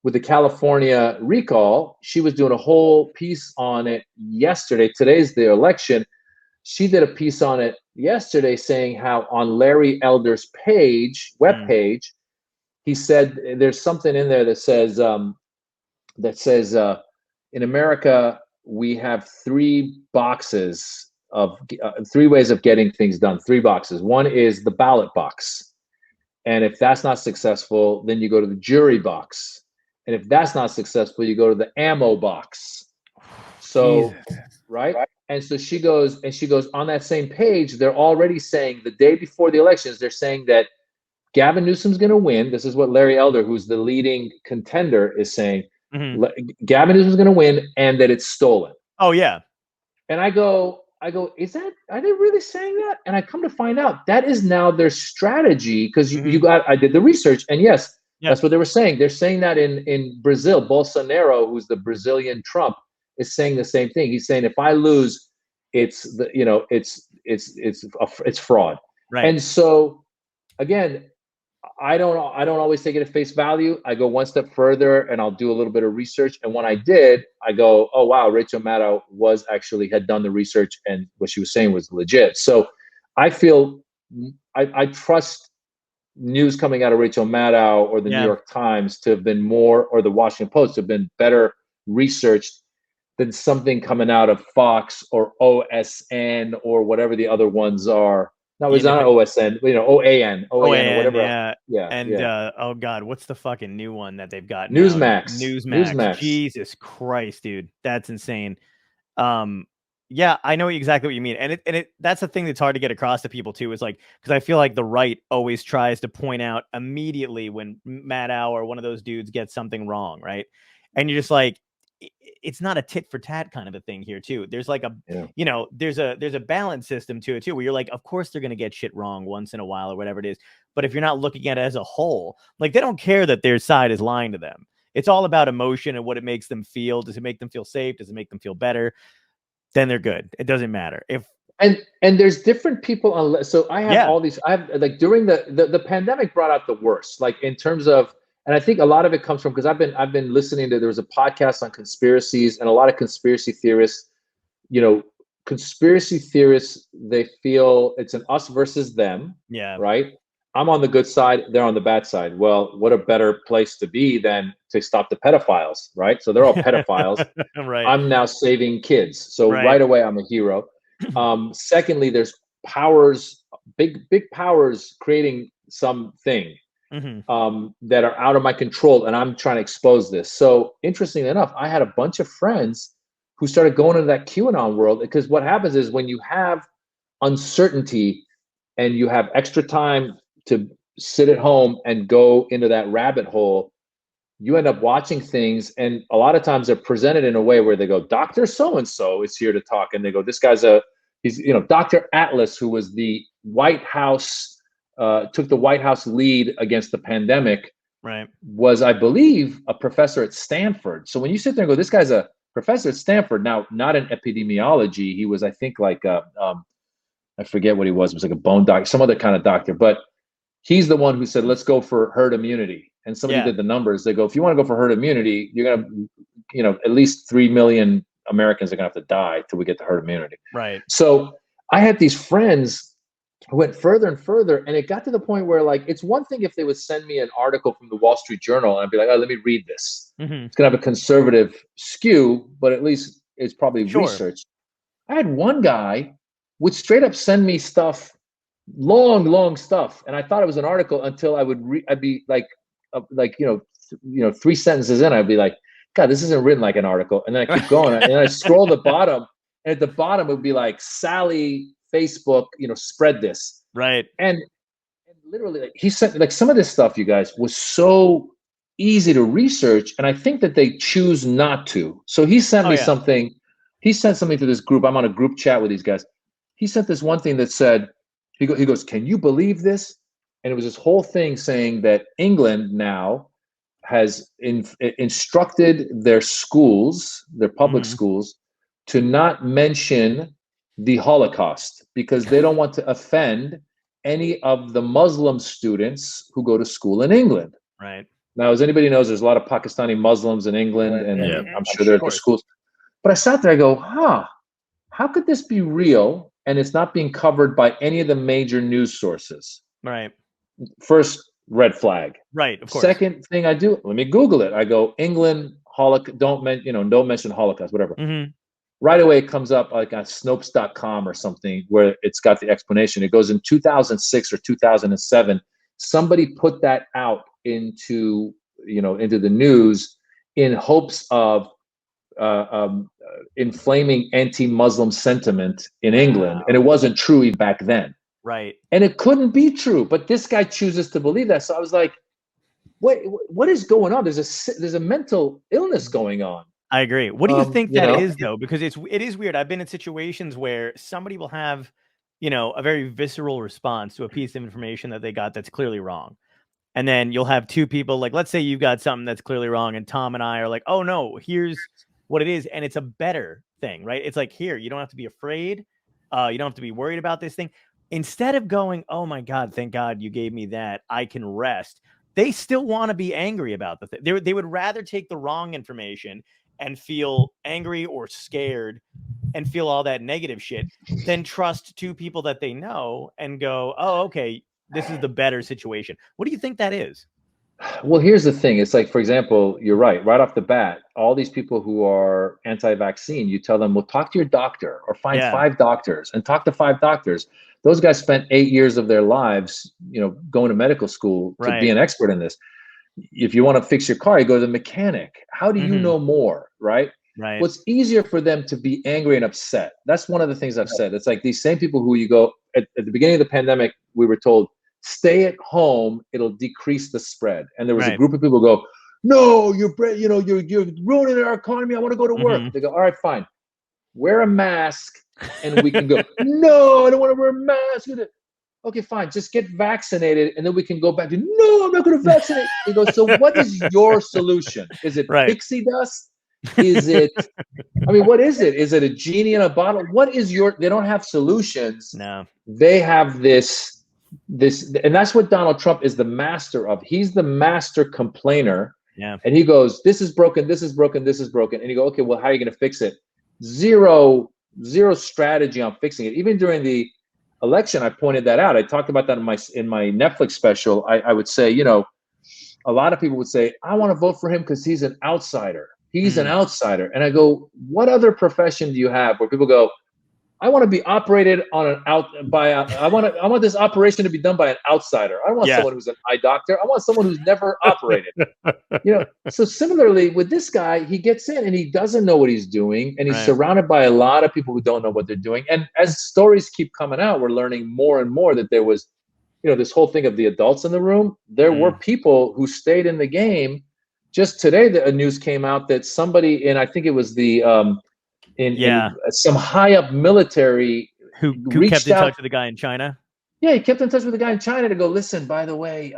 with the California recall, she was doing a whole piece on it yesterday. Today's the election. She did a piece on it yesterday saying how on Larry Elder's webpage, he said there's something in there that says in America, we have three boxes of 3 ways of getting things done, 3 boxes. One is the ballot box. And if that's not successful, then you go to the jury box. And if that's not successful, you go to the ammo box. So, right? And so she goes on that same page, they're already saying the day before the elections, they're saying that Gavin Newsom's going to win. This is what Larry Elder, who's the leading contender, is saying. Gavin Newsom's going to win and that it's stolen. Oh, yeah. And I go, are they really saying that? And I come to find out that is now their strategy because I did the research and yes, that's what they were saying. They're saying that in Brazil, Bolsonaro, who's the Brazilian Trump, is saying the same thing. He's saying if I lose, it's fraud. Right. And so again, I don't always take it at face value. I go one step further and I'll do a little bit of research. And when I did, I go, oh wow, Rachel Maddow had done the research and what she was saying was legit. So I feel I trust news coming out of Rachel Maddow or the New York Times to have been more, or the Washington Post to have been better researched than something coming out of Fox or OSN or whatever the other ones are. No, it's not OSN, OAN or whatever. Oh God, what's the fucking new one that they've got? Newsmax. Jesus Christ, dude, that's insane. Yeah, I know exactly what you mean, and that's the thing that's hard to get across to people too. Is like because I feel like the right always tries to point out immediately when Maddow or one of those dudes gets something wrong, right? And you're just like, it's not a tit for tat kind of a thing here too. There's like there's a balance system to it too, where you're like, of course they're gonna get shit wrong once in a while or whatever it is. But if you're not looking at it as a whole, like they don't care that their side is lying to them. It's all about emotion and what it makes them feel. Does it make them feel safe? Does it make them feel better? Then they're good. It doesn't matter if. And there's different people. So I have all these. I have like during the pandemic brought out the worst. Like in terms of. And I think a lot of it comes from because I've been listening to, there was a podcast on conspiracies and a lot of conspiracy theorists, they feel it's an us versus them. Yeah. Right. I'm on the good side. They're on the bad side. Well, what a better place to be than to stop the pedophiles. Right. So they're all pedophiles. Right. I'm now saving kids. So right away, I'm a hero. Secondly, there's powers, big powers creating something. That are out of my control, and I'm trying to expose this. So interestingly enough, I had a bunch of friends who started going into that QAnon world because what happens is when you have uncertainty and you have extra time to sit at home and go into that rabbit hole, you end up watching things, and a lot of times they're presented in a way where they go, Dr. So-and-so is here to talk, and they go, this guy's he's Dr. Atlas, who was the White House. Took the White House lead against the pandemic, right? Was, I believe, a professor at Stanford. So when you sit there and go, this guy's a professor at Stanford, now not in epidemiology. He was, I think, like I forget what he was. It was like a bone doctor, some other kind of doctor. But he's the one who said, let's go for herd immunity. And somebody did the numbers. They go, if you want to go for herd immunity, you're gonna, at least 3 million Americans are gonna have to die till we get to herd immunity. Right. So I had these friends who went further and further, and it got to the point where, like, it's one thing if they would send me an article from the Wall Street Journal and I'd be like, oh, let me read this. It's gonna have a conservative skew, but at least it's probably research. I had one guy would straight up send me stuff, long stuff, and I thought it was an article until I'd be like 3 sentences in, I'd be like, God, this isn't written like an article, and then I keep going, and then I scroll the bottom, and at the bottom it would be like, Sally Facebook, spread this. Right. And literally, like, he sent, like, some of this stuff, you guys, was so easy to research, and I think that they choose not to. So he sent me something. He sent something to this group. I'm on a group chat with these guys. He sent this one thing that said, he goes, can you believe this? And it was this whole thing saying that England now has instructed their schools, their public schools, to not mention the Holocaust because they don't want to offend any of the Muslim students who go to school in England. Right. Now, as anybody knows, there's a lot of Pakistani Muslims in England, and I'm sure they're at the schools. But I sat there, I go, how could this be real and it's not being covered by any of the major news sources? Right. First, red flag. Right, of course. Second thing I do, let me Google it. I go, England, Holocaust, don't mention Holocaust, whatever. Right away, it comes up like on Snopes.com or something where it's got the explanation. It goes in 2006 or 2007. Somebody put that out into the news in hopes of inflaming anti-Muslim sentiment in England, and it wasn't true even back then. Right. And it couldn't be true, but this guy chooses to believe that. So I was like, what is going on? There's a mental illness going on. I agree. What do you think that is, though? Because it is weird. I've been in situations where somebody will have, a very visceral response to a piece of information that they got that's clearly wrong. And then you'll have two people, like, let's say you've got something that's clearly wrong, and Tom and I are like, oh no, here's what it is. And it's a better thing, right? It's like, here, you don't have to be afraid. You don't have to be worried about this thing. Instead of going, oh my God, thank God you gave me that, I can rest. They still want to be angry about the thing. They would rather take the wrong information and feel angry or scared and feel all that negative shit than trust two people that they know and go, oh, okay, this is the better situation. What do you think that is? Well, here's the thing. It's like, for example, you're right off the bat, all these people who are anti-vaccine, you tell them, well, talk to your doctor or find 5 doctors and talk to 5 doctors. Those guys spent 8 years of their lives, going to medical school to be an expert in this. If you want to fix your car, you go to the mechanic. How do you know more, right? Right. Well, it's easier for them to be angry and upset. That's one of the things I've said. It's like these same people who you go, at the beginning of the pandemic, we were told, stay at home, it'll decrease the spread. And there was a group of people who go, no, you're ruining our economy. I want to go to work. They go, all right, fine. Wear a mask and we can go, no, I don't want to wear a mask. Okay, fine. Just get vaccinated, and then we can go back to, no, I'm not going to vaccinate. He goes, so what is your solution? Is it pixie dust? Is it, what is it? Is it a genie in a bottle? What is they don't have solutions. No. They have this, and that's what Donald Trump is the master of. He's the master complainer. Yeah. And he goes, this is broken, this is broken, this is broken. And you go, okay, well, how are you going to fix it? Zero strategy on fixing it. Even during the election, I pointed that out. I talked about that in my Netflix special. I would say, a lot of people would say, I want to vote for him because he's an outsider. He's an outsider. And I go, what other profession do you have where people go, I want to be operated on I want this operation to be done by an outsider. I don't want someone who's an eye doctor. I want someone who's never operated. So similarly with this guy, he gets in and he doesn't know what he's doing, and he's surrounded by a lot of people who don't know what they're doing. And as stories keep coming out, we're learning more and more that there was, this whole thing of the adults in the room. There were people who stayed in the game. Just today, the news came out that somebody I think it was the in some high up military who kept in touch with the guy in China. Yeah, he kept in touch with the guy in China to go, listen, by the way,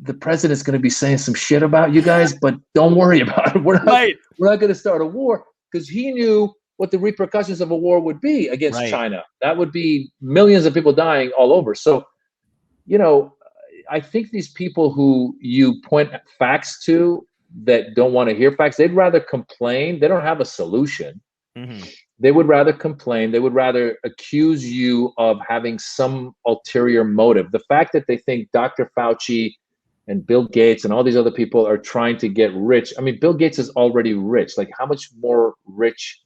the president's going to be saying some shit about you guys, but don't worry about it. We're not going to start a war, because he knew what the repercussions of a war would be against China. That would be millions of people dying all over. So, I think these people who you point facts to that don't want to hear facts, they'd rather complain. They don't have a solution. They would rather complain. They would rather accuse you of having some ulterior motive. The fact that they think Dr. Fauci and Bill Gates and all these other people are trying to get rich. Bill Gates is already rich. Like, how much more rich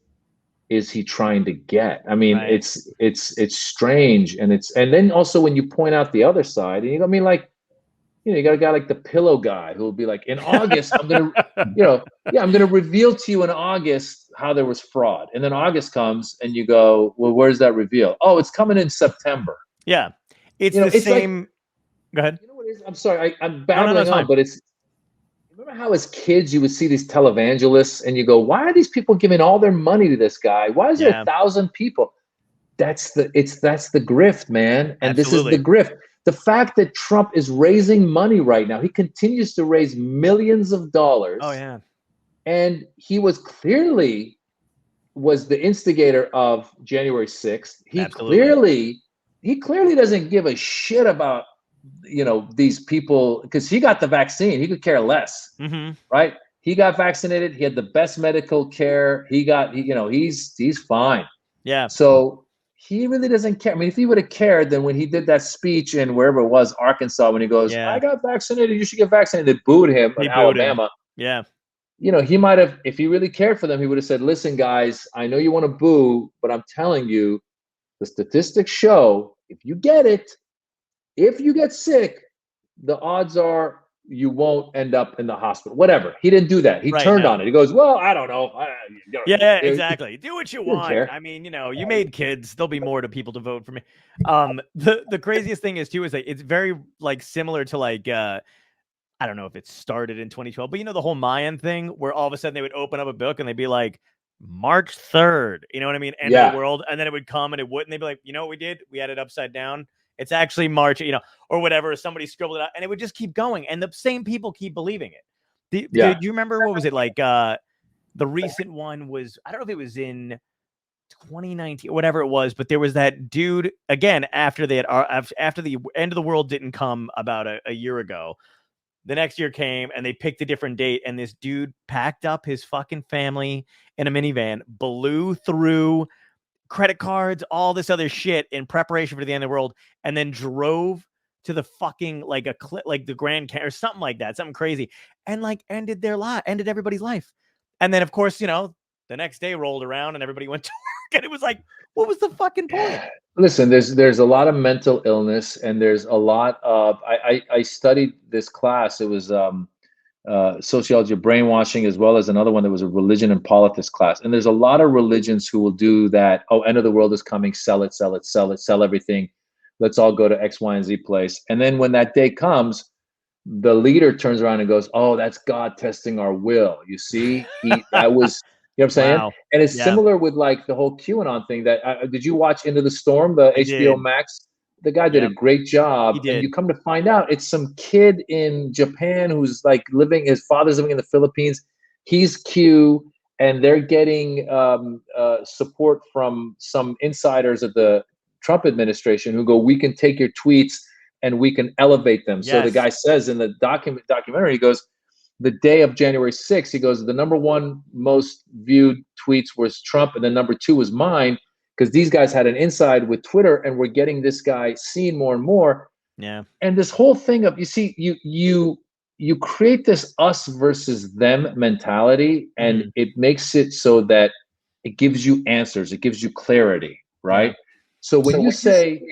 is he trying to get? It's strange. And then also when you point out the other side, and you got a guy like the pillow guy who will be like, in August, I'm going to reveal to you in August how there was fraud. And then August comes and you go, well, where's that reveal? Oh, it's coming in September. Yeah. It's the same. Go ahead. What it is? I'm sorry. I'm babbling on, but remember how as kids you would see these televangelists and you go, why are these people giving all their money to this guy? Why is there 1,000 people? That's the grift, man. And this is the grift. The fact that Trump is raising money right now, he continues to raise millions of dollars. Oh yeah. And he was clearly the instigator of January 6th. He clearly doesn't give a shit about, these people, because he got the vaccine. He could care less, right? He got vaccinated. He had the best medical care. He's fine. Yeah. So he really doesn't care. I mean, if he would have cared, then when he did that speech in wherever it was, Arkansas, when he goes, I got vaccinated, you should get vaccinated, they booed him in Alabama. Yeah. He might have, if he really cared for them, he would have said, listen, guys, I know you want to boo, but I'm telling you, the statistics show if you get it, if you get sick, the odds are you won't end up in the hospital. Whatever. He didn't do that. He turned on it. He goes, well, I don't know. Exactly. Do what you want. I mean, you made kids. There'll be more to people to vote for me. The craziest thing is too is it's very similar to I don't know if it started in 2012, but the whole Mayan thing where all of a sudden they would open up a book and they'd be like, March 3rd, you know what I mean? End of the world. And then it would come and it wouldn't. They'd be like, you know what we did? We had it upside down. It's actually March, or whatever. Somebody scribbled it out and it would just keep going. And the same people keep believing it. Do you remember what was it like? The recent one was, I don't know if it was in 2019 or whatever it was, but there was that dude again, after the end of the world didn't come about a year ago. The next year came and they picked a different date. And this dude packed up his fucking family in a minivan, blew through credit cards, all this other shit in preparation for the end of the world, and then drove to the fucking the Grand Canyon or something like that, something crazy, and ended everybody's life. And then of course, the next day rolled around and everybody went to work, and it was like, what was the fucking point? Listen, there's a lot of mental illness, and there's a lot of I studied this class. It was sociology of brainwashing, as well as another one that was a religion and politics class. And there's a lot of religions who will do that. Oh, end of the world is coming. Sell it, sell it, sell it, sell everything. Let's all go to X, Y, and Z place. And then when that day comes, the leader turns around and goes, oh, that's God testing our will. You see, that was, you know what I'm saying? Wow. And it's similar with the whole QAnon thing that, did you watch Into the Storm, the HBO Max? The guy did a great job. He did. And you come to find out it's some kid in Japan who's his father's living in the Philippines. He's Q, and they're getting support from some insiders of the Trump administration who go, we can take your tweets and we can elevate them. Yes. So the guy says in the documentary, he goes, the day of January 6th, he goes, the number one most viewed tweets was Trump, and the number two was mine, because these guys had an inside with Twitter and we're getting this guy seen more and more. Yeah. And this whole thing of, you create this us versus them mentality, and it makes it so that it gives you answers. It gives you clarity, right? So when you say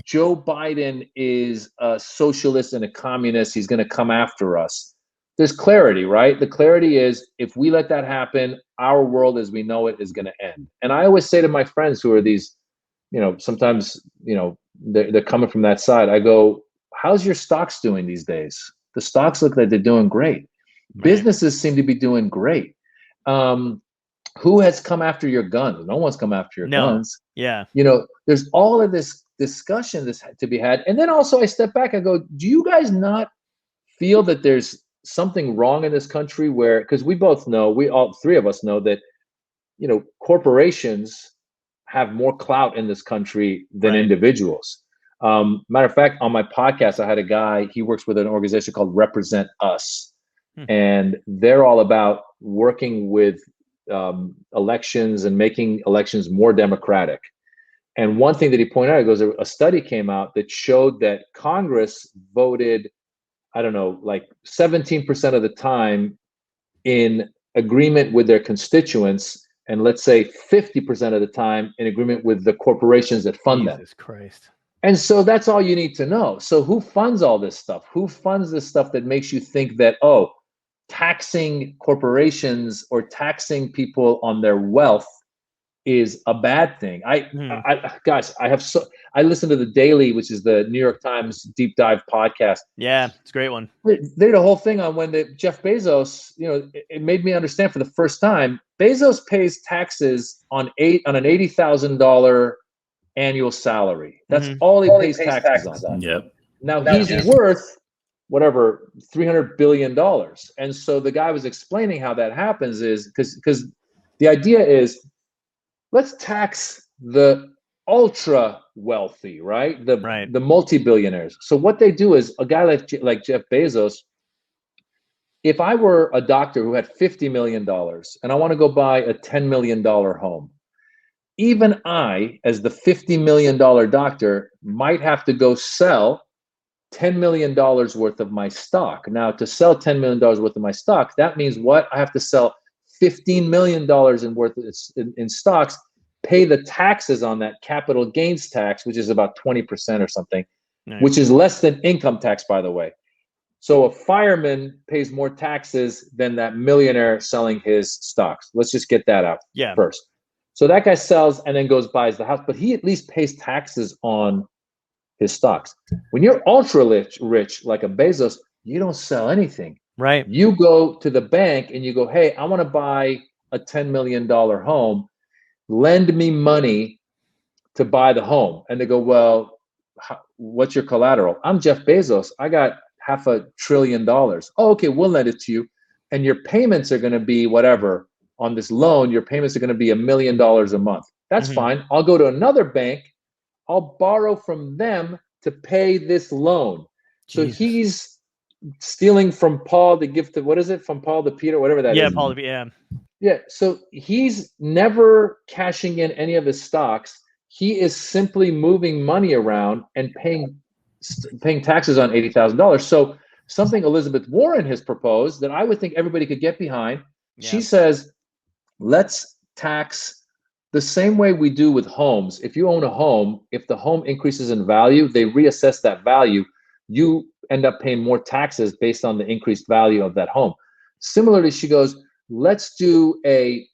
Joe Biden is a socialist and a communist, he's going to come after us, there's clarity, right? The clarity is, if we let that happen, our world as we know it is going to end. And I always say to my friends who are these, sometimes, they're coming from that side. I go, how's your stocks doing these days? The stocks look like they're doing great. Right. Businesses seem to be doing great. Who has come after your guns? No one's come after your guns. Yeah. There's all of this discussion that's to be had. And then also I step back, I go, do you guys not feel that there's something wrong in this country where, because we both know, all three of us know that, corporations have more clout in this country than individuals. Matter of fact, on my podcast, I had a guy, he works with an organization called Represent Us. And they're all about working with elections and making elections more democratic. And one thing that he pointed out, he goes, a study came out that showed that Congress voted, 17% of the time in agreement with their constituents, and let's say 50% of the time in agreement with the corporations that fund them. Jesus Christ. And so that's all you need to know. So who funds all this stuff? Who funds this stuff that makes you think that, taxing corporations or taxing people on their wealth is a bad thing. Mhm. Guys, I listen to the Daily, which is the New York Times deep dive podcast. Yeah, it's a great one. They did a whole thing on when Jeff Bezos, it made me understand for the first time, Bezos pays taxes on an $80,000 annual salary. That's all he pays taxes on. Yep. Now he's worth whatever $300 billion. And so the guy was explaining how that happens is because the idea is, let's tax the ultra wealthy, right? The multi-billionaires. So what they do is, a guy like Jeff Bezos, if I were a doctor who had $50 million and I want to go buy a $10 million home, even I, as the $50 million doctor, might have to go sell $10 million worth of my stock. Now, to sell $10 million worth of my stock, that means what? I have to sell $15 million in stocks, pay the taxes on that, capital gains tax, which is about 20% or something, which is less than income tax, by the way. So a fireman pays more taxes than that millionaire selling his stocks. Let's just get that out first. So that guy sells and then goes buys the house, but he at least pays taxes on his stocks. When you're ultra rich like a Bezos, you don't sell anything. Right. You go to the bank and you go, hey, I want to buy a $10 million home. Lend me money to buy the home. And they go, well, what's your collateral? I'm Jeff Bezos. I got $500 billion. Oh, okay, we'll lend it to you. And your payments are going to be whatever. On this loan, your payments are going to be $1 million a month. That's fine. I'll go to another bank. I'll borrow from them to pay this loan. Jesus. So he's stealing from Paul to give to, what is it? From Paul to Peter, whatever that is. Yeah, Paul to Peter, Yeah, so he's never cashing in any of his stocks. He is simply moving money around and paying taxes on $80,000. So something Elizabeth Warren has proposed that I would think everybody could get behind. Yeah. She says, let's tax the same way we do with homes. If you own a home, if the home increases in value, they reassess that value. You end up paying more taxes based on the increased value of that home. Similarly, she goes, let's do a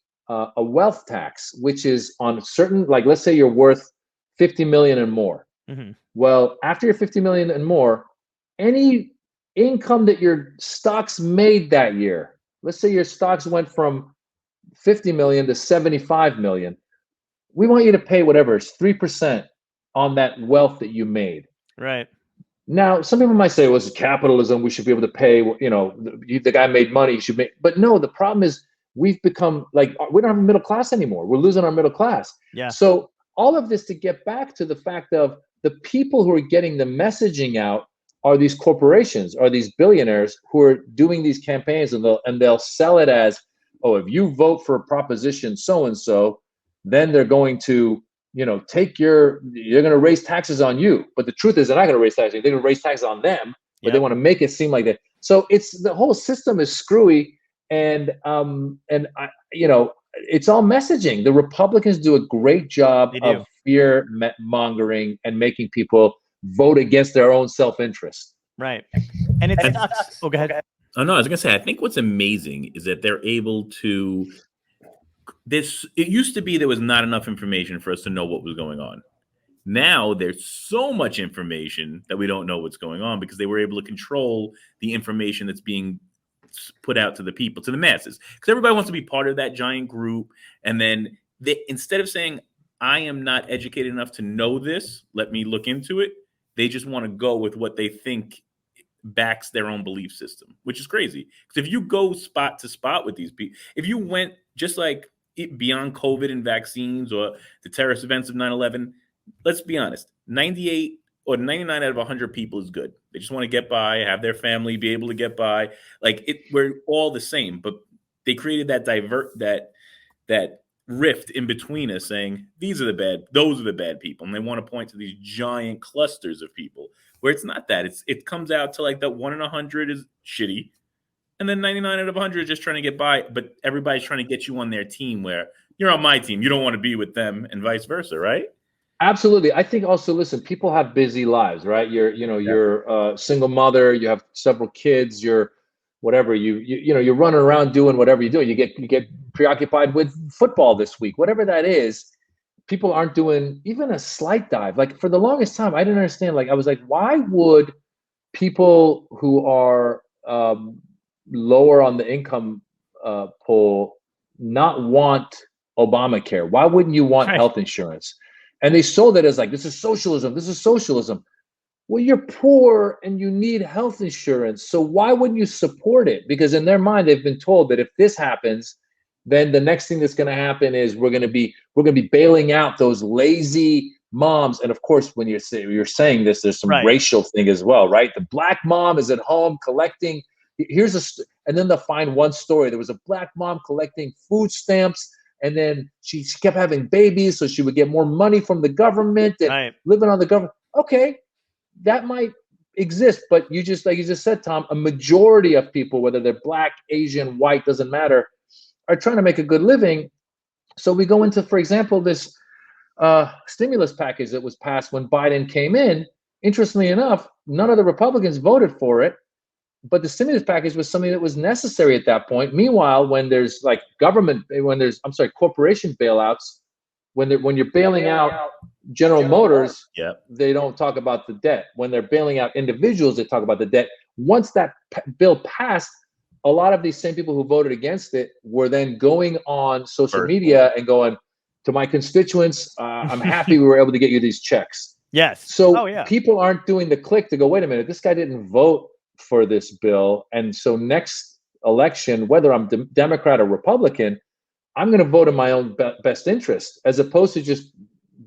wealth tax, which is on certain, like, let's say you're worth 50 million and more. Well, after you're 50 million and more, any income that your stocks made that year, let's say your stocks went from 50 million to 75 million. We want you to pay whatever, it's 3% on that wealth that you made. Right. Now, some people might say, well, it's capitalism. We should be able to pay, the guy made money, he should make, but no, the problem is we've become like, we don't have a middle class anymore. We're losing our middle class. Yeah. So all of this to get back to the fact of the people who are getting the messaging out are these corporations, are these billionaires who are doing these campaigns, and they'll sell it as, oh, if you vote for proposition so-and-so, then they're going to, you're going to raise taxes on you. But the truth is they're not going to raise taxes. They're going to raise taxes on them, but they want to make it seem like that. So the whole system is screwy, and it's all messaging. The Republicans do a great job of fear mongering and making people vote against their own self-interest. Right. And it's not, go ahead. Oh, no, I was going to say, I think what's amazing is that they're able to, it used to be there was not enough information for us to know what was going on. Now there's so much information that we don't know what's going on because they were able to control the information that's being put out to the people, to the masses. Because everybody wants to be part of that giant group. And then instead of saying, I am not educated enough to know this, let me look into it, they just want to go with what they think backs their own belief system, which is crazy. Because if you go spot to spot with these people, if you went just like beyond COVID and vaccines or the terrorist events of 9/11, let's be honest, 98 or 99 out of 100 people is good. They just want to get by, have their family be able to get by. We're all the same, but they created that rift in between us, saying those are the bad people, and they want to point to these giant clusters of people where it's not that. It comes out to like that 1 in 100 is shitty, and then 99 out of 100 is just trying to get by. But everybody's trying to get you on their team, where you're on my team, you don't want to be with them, and vice versa, right? Absolutely. I think also, listen, people have busy lives, right? You're a single mother, you have several kids, you're whatever you're running around doing whatever you do. You get preoccupied with football this week, whatever that is. People aren't doing even a slight dive. Like for the longest time, I didn't understand. Like I was like, why would people who are lower on the income pool not want Obamacare? Why wouldn't you want health insurance? And they sold it as like, this is socialism. This is socialism. Well, you're poor and you need health insurance. So why wouldn't you support it? Because in their mind, they've been told that if this happens, then the next thing that's going to happen is we're going to be bailing out those lazy moms. And of course, when you're saying this, there's some racial thing as well, right? The black mom is at home collecting. And then they'll find one story. There was a black mom collecting food stamps, and then she kept having babies, so she would get more money from the government and living on the government. Okay, that might exist, but you just said, Tom, a majority of people, whether they're black, Asian, white, doesn't matter, are trying to make a good living. So we go into, for example, this stimulus package that was passed when Biden came in. Interestingly enough, none of the Republicans voted for it, but the stimulus package was something that was necessary at that point. Meanwhile, when there's like corporation bailouts, when you're bailing out General Motors, they don't talk about the debt. When they're bailing out individuals, they talk about the debt. Once that bill passed, a lot of these same people who voted against it were then going on social media and going to my constituents, I'm happy we were able to get you these checks. Yes. So people aren't doing the click to go, wait a minute, this guy didn't vote for this bill. And so next election, whether I'm Democrat or Republican, I'm going to vote in my own best interest, as opposed to just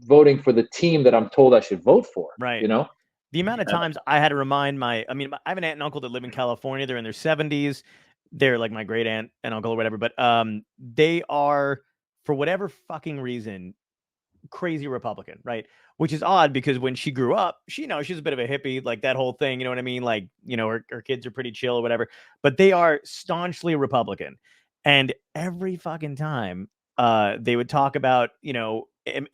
voting for the team that I'm told I should vote for. Right. You know? The amount of times I had to remind I have an aunt and uncle that live in California. They're in their 70s. They're like my great aunt and uncle or whatever. But they are, for whatever fucking reason, crazy Republican, right? Which is odd because when she grew up, she's a bit of a hippie, like that whole thing. You know what I mean? Like, her kids are pretty chill or whatever. But they are staunchly Republican. And every fucking time they would talk about,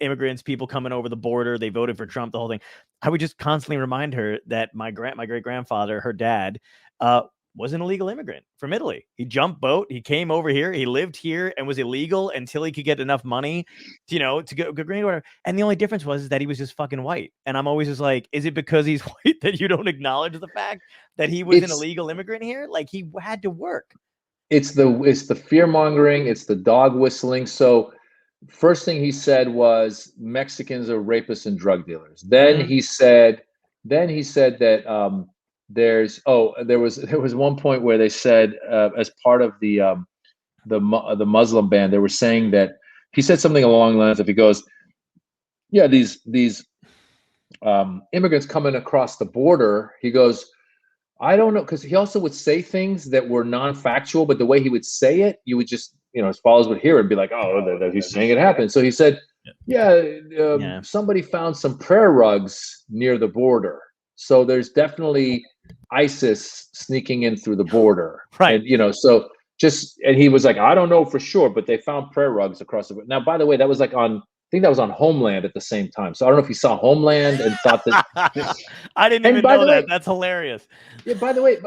immigrants, people coming over the border, they voted for Trump, the whole thing. I would just constantly remind her that my great grandfather, her dad, was an illegal immigrant from Italy. He jumped boat. He came over here. He lived here and was illegal until he could get enough money, to go green or whatever. And the only difference was that he was just fucking white. And I'm always just like, is it because he's white that you don't acknowledge the fact that he was an illegal immigrant here? Like, he had to work. It's the fear mongering. It's the dog whistling. So first thing he said was Mexicans are rapists and drug dealers. Then he said that there was one point where they said as part of the Muslim ban, they were saying that he said something along the lines of, he goes, yeah, these immigrants coming across the border, he goes, I don't know, because he also would say things that were non-factual, but the way he would say it, you would just, his followers would hear it and be like, oh, he's saying it happened. So he said, somebody found some prayer rugs near the border. So there's definitely ISIS sneaking in through the border. Right. And, and he was like, I don't know for sure, but they found prayer rugs across the border. Now, by the way, that was like I think that was on Homeland at the same time. So I don't know if you saw Homeland and thought that. I didn't even know that. That's hilarious. Yeah, by the way,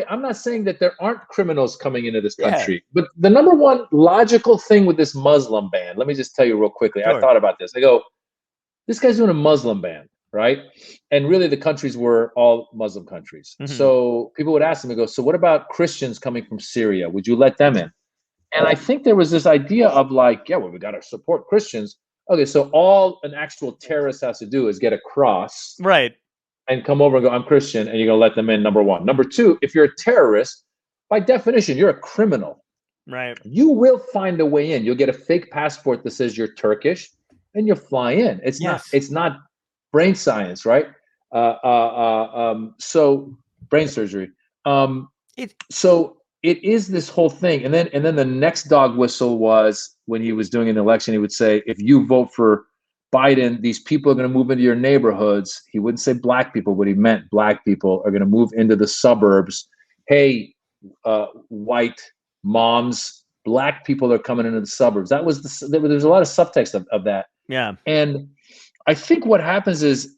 I'm not saying that there aren't criminals coming into this country, but the number one logical thing with this Muslim ban, let me just tell you real quickly. Sure. I thought about this. I go, this guy's doing a Muslim ban, right? And really the countries were all Muslim countries. Mm-hmm. So people would ask him, they go, so what about Christians coming from Syria? Would you let them in? And I think there was this idea of like, we got to support Christians. Okay, so all an actual terrorist has to do is get a cross, right, and come over and go, I'm Christian, and you're going to let them in, number one. Number two, if you're a terrorist, by definition, you're a criminal. Right. You will find a way in. You'll get a fake passport that says you're Turkish, and you'll fly in. It's not brain science, right? So brain surgery. So it is this whole thing. And then the next dog whistle was when he was doing an election, he would say, if you vote for Biden, these people are going to move into your neighborhoods. He wouldn't say black people, but he meant black people are going to move into the suburbs. Hey, white moms, black people are coming into the suburbs. That was there's a lot of subtext of that. Yeah. And I think what happens is,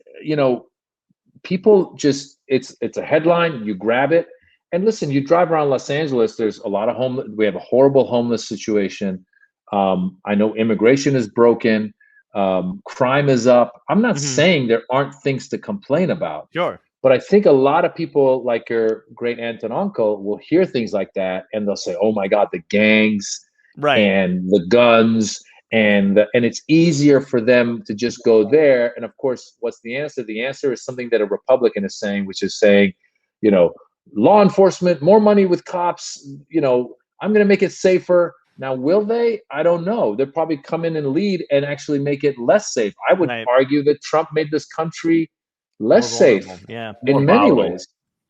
people just, it's a headline, you grab it. And listen, you drive around Los Angeles, there's a lot of we have a horrible homeless situation. I know immigration is broken. Crime is up. I'm not saying there aren't things to complain about. Sure. But I think a lot of people, like your great aunt and uncle, will hear things like that and they'll say, oh my God, the gangs and the guns. And it's easier for them to just go there. And of course, what's the answer? The answer is something that a Republican is saying, which is saying, you know, law enforcement, more money with cops, you know, I'm going to make it safer. Now, will they? I don't know. They'll probably come in and lead and actually make it less safe. I would argue that Trump made this country less safe in many ways.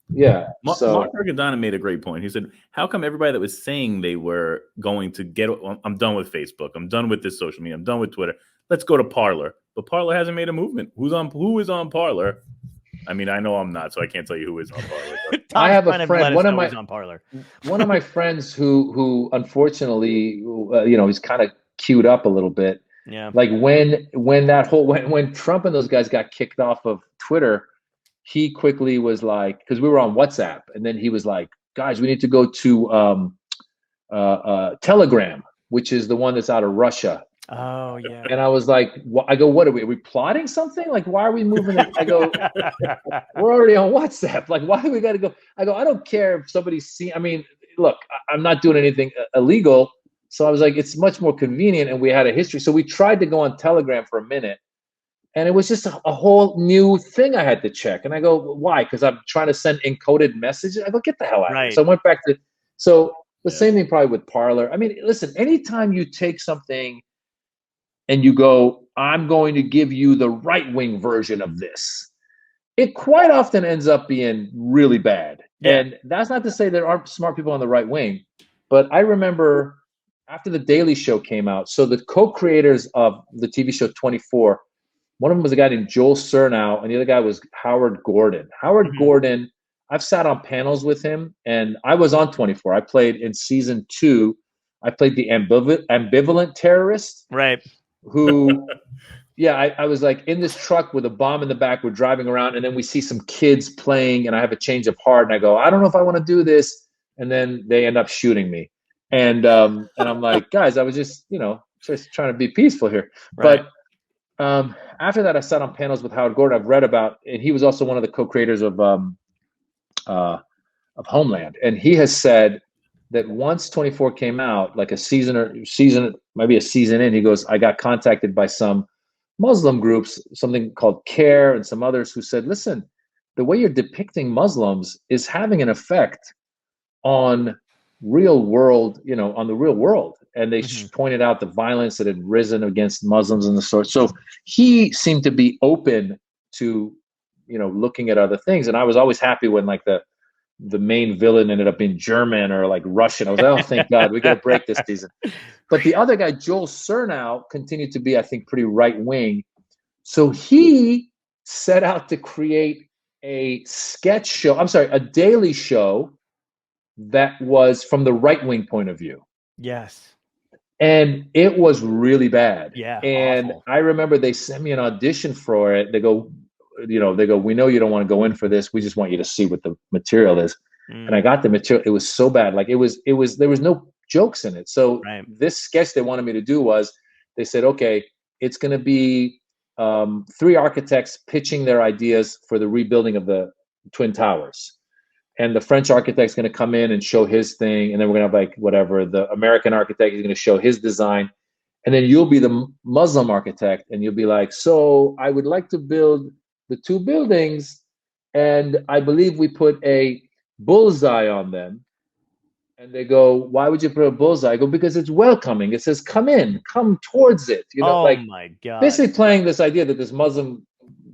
Yeah. Mark Argadana made a great point. He said, how come everybody that was saying they were going to get, I'm done with Facebook, I'm done with this social media, I'm done with Twitter, let's go to Parler. But Parler hasn't made a movement. Who is on Parler? I mean, I know I'm not, so I can't tell you who is on Parler. I have a friend, one of my friends who unfortunately, you know, he's kind of queued up a little bit. Yeah. Like when Trump and those guys got kicked off of Twitter, he quickly was like, because we were on WhatsApp, and then he was like, guys, we need to go to Telegram, which is the one that's out of Russia. Oh, yeah. And I was like, I go, what are we plotting something? Like, why are we moving it? I go, we're already on WhatsApp. Like, why do we got to go? I go, I don't care if somebody's seen. I mean, look, I'm not doing anything illegal. So I was like, it's much more convenient. And we had a history. So we tried to go on Telegram for a minute. And it was just a whole new thing I had to check. And I go, why? Because I'm trying to send encoded messages. I go, get the hell out of here. So I went back to, the same thing probably with Parler. I mean, listen, anytime you take something and you go, I'm going to give you the right-wing version of this, it quite often ends up being really bad. Yeah. And that's not to say there aren't smart people on the right wing, but I remember after The Daily Show came out, so the co-creators of the TV show 24, one of them was a guy named Joel Surnow, and the other guy was Howard Gordon. Howard Gordon, I've sat on panels with him, and I was on 24. I played in season 2. I played the ambivalent terrorist. Right. Who, I was like in this truck with a bomb in the back. We're driving around, and then we see some kids playing, and I have a change of heart, and I go, I don't know if I want to do this. And then they end up shooting me. And I'm like, guys, I was just trying to be peaceful here. Right. But after that, I sat on panels with Howard Gordon. I've read about, and he was also one of the co-creators of Homeland. And he has said that once 24 came out, like maybe a season in, he goes, I got contacted by some Muslim groups, something called CARE and some others, who said, listen, the way you're depicting Muslims is having an effect on real world, on the real world. And they pointed out the violence that had risen against Muslims and the sort. So he seemed to be open to, looking at other things. And I was always happy when like the main villain ended up being German or like Russian. I was like, oh, thank God, we got to break this season. But the other guy, Joel Surnow, continued to be, I think, pretty right wing. So he set out to create a daily show that was from the right wing point of view. Yes. And it was really bad. Yeah. And awful. I remember they sent me an audition for it. They go, we know you don't want to go in for this. We just want you to see what the material is. And I got the material. It was so bad. Like there was no jokes in it. So this sketch they wanted me to do was, they said, okay, it's going to be 3 architects pitching their ideas for the rebuilding of the Twin Towers. And the French architect's going to come in and show his thing. And then we're going to have the American architect is going to show his design. And then you'll be the Muslim architect. And you'll be like, so I would like to build the 2 buildings. And I believe we put a bullseye on them. And they go, why would you put a bullseye? I go, because it's welcoming. It says, come in, come towards it. My God. Basically playing this idea that this Muslim,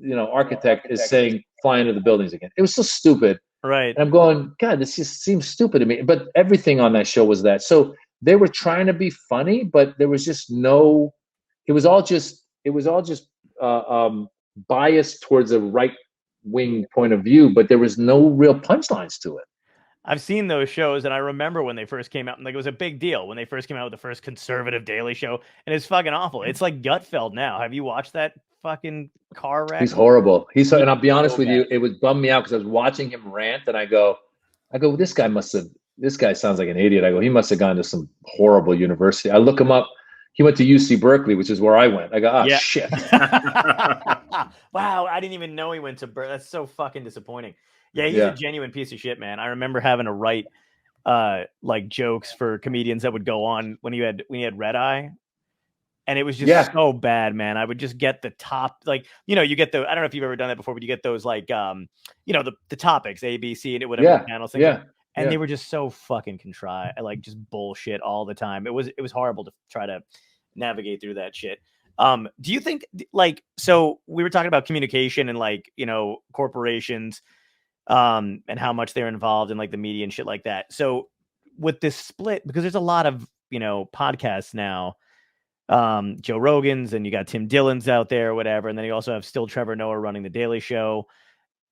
architect is saying, fly into the buildings again. It was so stupid. Right. And I'm going, God, this just seems stupid to me. But everything on that show was that. So they were trying to be funny, but there was just it was all just biased towards a right wing point of view, but there was no real punchlines to it. I've seen those shows, and I remember when they first came out, and like it was a big deal when they first came out with the first conservative Daily Show, and it's fucking awful. It's like Gutfeld now. Have you watched that fucking car wreck? He's horrible. And I'll be honest with you, it would bum me out because I was watching him rant, and I go, I go, this guy sounds like an idiot. I go, he must have gone to some horrible university. I look him up. He went to UC Berkeley, which is where I went. I go, shit. Wow, I didn't even know he went to Berkeley. That's so fucking disappointing. Yeah, he's a genuine piece of shit, man. I remember having to write like jokes for comedians that would go on when you had Red Eye. And it was just so bad, man. I would just get the top, like, you get the, I don't know if you've ever done that before, but you get those like, the topics, A, B, C, and whatever the panels thing. And they were just so fucking contrived, like just bullshit all the time. It was horrible to try to navigate through that shit. Do you think, like, so we were talking about communication and like, corporations, and how much they're involved in like the media and shit like that. So with this split, because there's a lot of, podcasts now, Joe Rogan's, and you got Tim Dillon's out there or whatever. And then you also have still Trevor Noah running the Daily Show.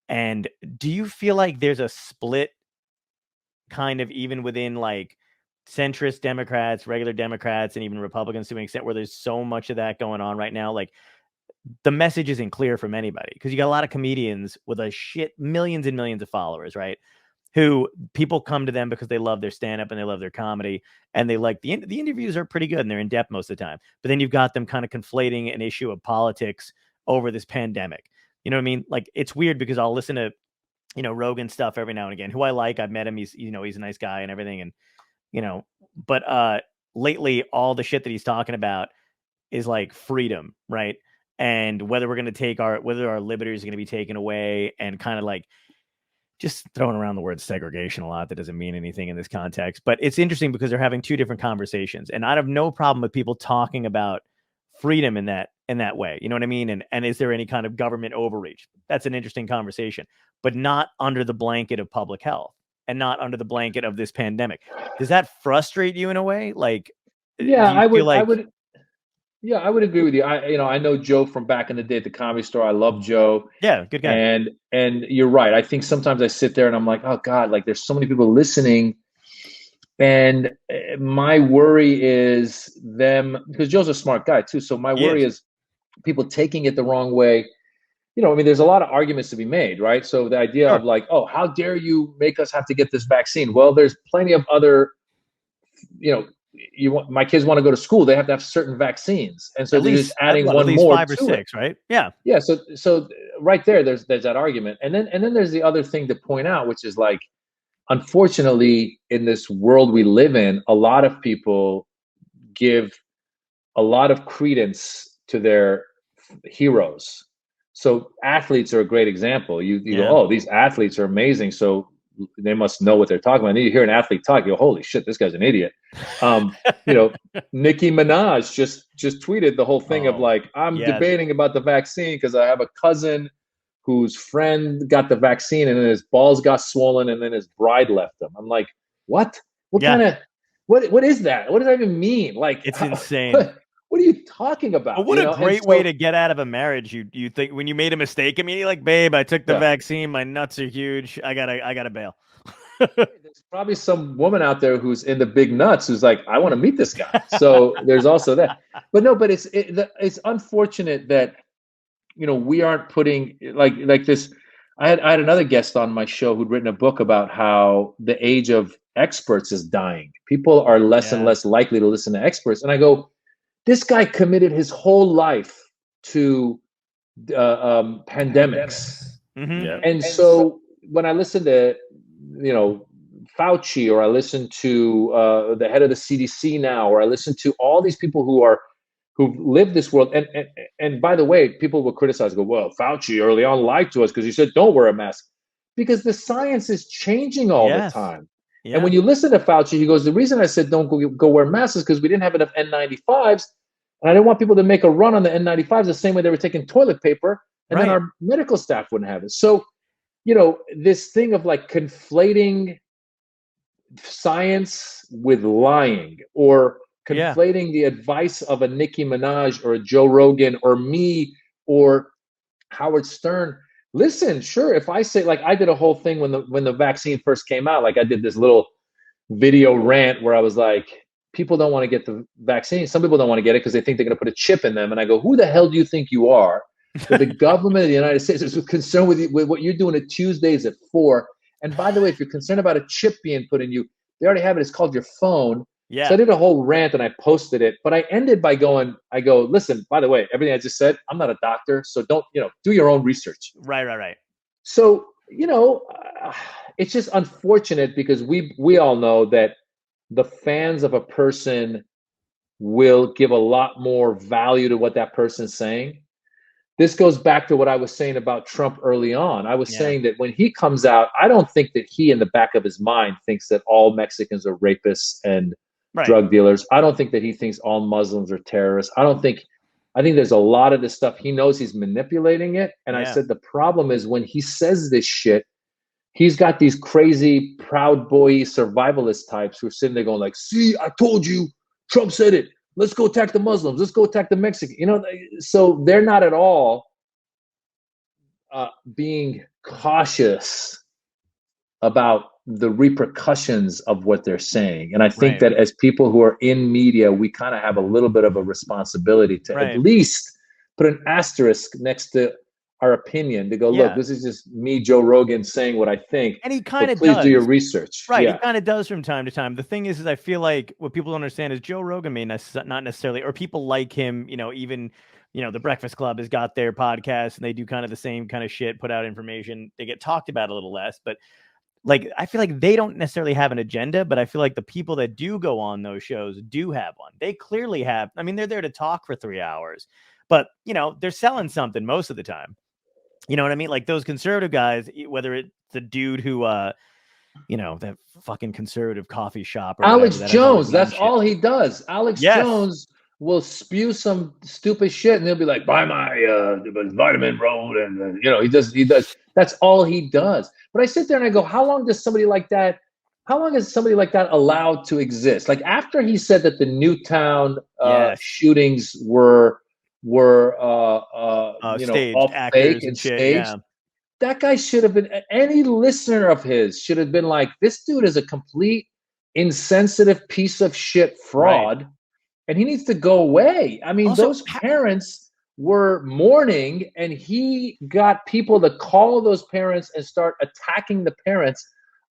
And do you feel like there's a split kind of even within like centrist Democrats, regular Democrats, and even Republicans to an extent where there's so much of that going on right now? Like the message isn't clear from anybody because you got a lot of comedians with millions and millions of followers, right? Who people come to them because they love their stand-up and they love their comedy and they like the interviews are pretty good and they're in depth most of the time. But then you've got them kind of conflating an issue of politics over this pandemic. You know what I mean? Like it's weird because I'll listen to, Rogan stuff every now and again, who I like. I've met him. He's a nice guy and everything. And, but lately all the shit that he's talking about is like freedom, right? And whether we're going to whether our liberties are going to be taken away and kind of like, just throwing around the word segregation a lot that doesn't mean anything in this context. But it's interesting because they're having two different conversations. And I have no problem with people talking about freedom in that way. You know what I mean? And is there any kind of government overreach? That's an interesting conversation, but not under the blanket of public health and not under the blanket of this pandemic. Does that frustrate you in a way? Like, I would agree with you. I know Joe from back in the day at the Comedy Store. I love Joe. Yeah, good guy. And you're right. I think sometimes I sit there and I'm like, oh God, like there's so many people listening. And my worry is them, because Joe's a smart guy too. So my worry is people taking it the wrong way. There's a lot of arguments to be made, right? So the idea of like, oh, how dare you make us have to get this vaccine? Well, there's plenty of other, my kids want to go to school, they have to have certain vaccines, and so they're just adding one more 5 or 6, right? So right there's that argument, and then there's the other thing to point out, which is like, unfortunately, in this world we live in, a lot of people give a lot of credence to their heroes. So athletes are a great example. You go, oh, these athletes are amazing, so they must know what they're talking about. And you hear an athlete talk, you go, holy shit, this guy's an idiot. Nicki Minaj just tweeted the whole thing of like, I'm debating about the vaccine because I have a cousin whose friend got the vaccine and then his balls got swollen and then his bride left him. I'm like, what? What kind of, what is that? What does that even mean? Like, it's insane. What are you talking about? But what a great way to get out of a marriage. You think when you made a mistake, immediately like, babe, I took the vaccine. My nuts are huge. I gotta bail. There's probably some woman out there who's into big nuts who's like, I want to meet this guy. So there's also that. But no, but it's unfortunate that, we aren't putting like this. I had another guest on my show who'd written a book about how the age of experts is dying. People are less and less likely to listen to experts. And I go, this guy committed his whole life to pandemics. Mm-hmm. Yeah. And so when I listen to, Fauci, or I listen to the head of the CDC now, or I listen to all these people who've lived this world. And by the way, people will criticize, go, well, Fauci early on lied to us because he said, don't wear a mask. Because the science is changing all the time. Yeah. And when you listen to Fauci, he goes, the reason I said don't go wear masks is because we didn't have enough N95s. And I didn't want people to make a run on the N95s the same way they were taking toilet paper. And then our medical staff wouldn't have it. So, this thing of like conflating science with lying, or conflating the advice of a Nicki Minaj or a Joe Rogan or me or Howard Stern. Listen, sure, if I say, like, I did a whole thing when the vaccine first came out, like I did this little video rant where I was like, people don't want to get the vaccine. Some people don't want to get it because they think they're going to put a chip in them. And I go, who the hell do you think you are? That the government of the United States is concerned with what you're doing at Tuesdays at 4, And by the way, if you're concerned about a chip being put in you, they already have it. It's called your phone. Yeah. So I did a whole rant and I posted it, but I ended by listen, by the way, everything I just said, I'm not a doctor, so don't, do your own research. Right. So, it's just unfortunate because we all know that the fans of a person will give a lot more value to what that person's saying. This goes back to what I was saying about Trump early on. I was saying that when he comes out, I don't think that he in the back of his mind thinks that all Mexicans are rapists and drug dealers. I don't think that he thinks all Muslims are terrorists. I think there's a lot of this stuff. He knows he's manipulating it. And I said, the problem is when he says this shit, he's got these crazy Proud Boy survivalist types who are sitting there going like, see, I told you, Trump said it. Let's go attack the Muslims. Let's go attack the Mexicans. So they're not at all being cautious about the repercussions of what they're saying. And I think that as people who are in media, we kind of have a little bit of a responsibility to at least put an asterisk next to our opinion to go, look, this is just me, Joe Rogan, saying what I think. And he kind of please does. do your research. Right. He kind of does from time to time. The thing is I feel like what people don't understand is Joe Rogan may not necessarily, or people like him, even, the Breakfast Club has got their podcast and they do kind of the same kind of shit, put out information. They get talked about a little less, but like, I feel like they don't necessarily have an agenda, but I feel like the people that do go on those shows do have one. They clearly have. I mean, they're there to talk for 3 hours, but they're selling something most of the time. You know what I mean? Like those conservative guys, whether it's the dude who, that fucking conservative coffee shop. Or Alex whatever, Jones, that's all he does. Alex Jones will spew some stupid shit and he'll be like, buy my vitamin roll. And, he does. That's all he does. But I sit there and I go, how long is somebody like that allowed to exist? Like after he said that the Newtown shootings were staged, all fake and shit, staged. That guy should have been, any listener of his should have been like, this dude is a complete insensitive piece of shit fraud, and he needs to go away. I mean, also, those parents were mourning, and he got people to call those parents and start attacking the parents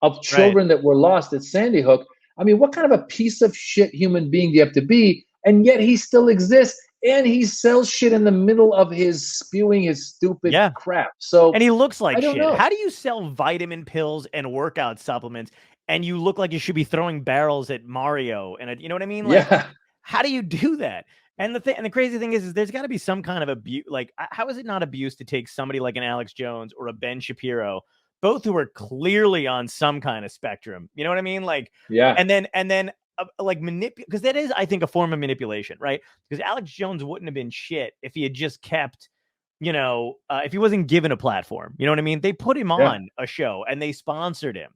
of children that were lost at Sandy Hook. I mean, what kind of a piece of shit human being do you have to be? And yet he still exists. And he sells shit in the middle of his spewing his stupid crap. So, and he looks like I don't shit. know. How do you sell vitamin pills and workout supplements and you look like you should be throwing barrels at Mario? And you know what I mean? Like, how do you do that? And the crazy thing is there's got to be some kind of abuse. Like, how is it not abuse to take somebody like an Alex Jones or a Ben Shapiro, both who are clearly on some kind of spectrum? You know what I mean? Like, and then. Like because that is, I think, a form of manipulation, right? Because Alex Jones wouldn't have been shit if he had just kept, if he wasn't given a platform. You know what I mean? They put him on a show and they sponsored him,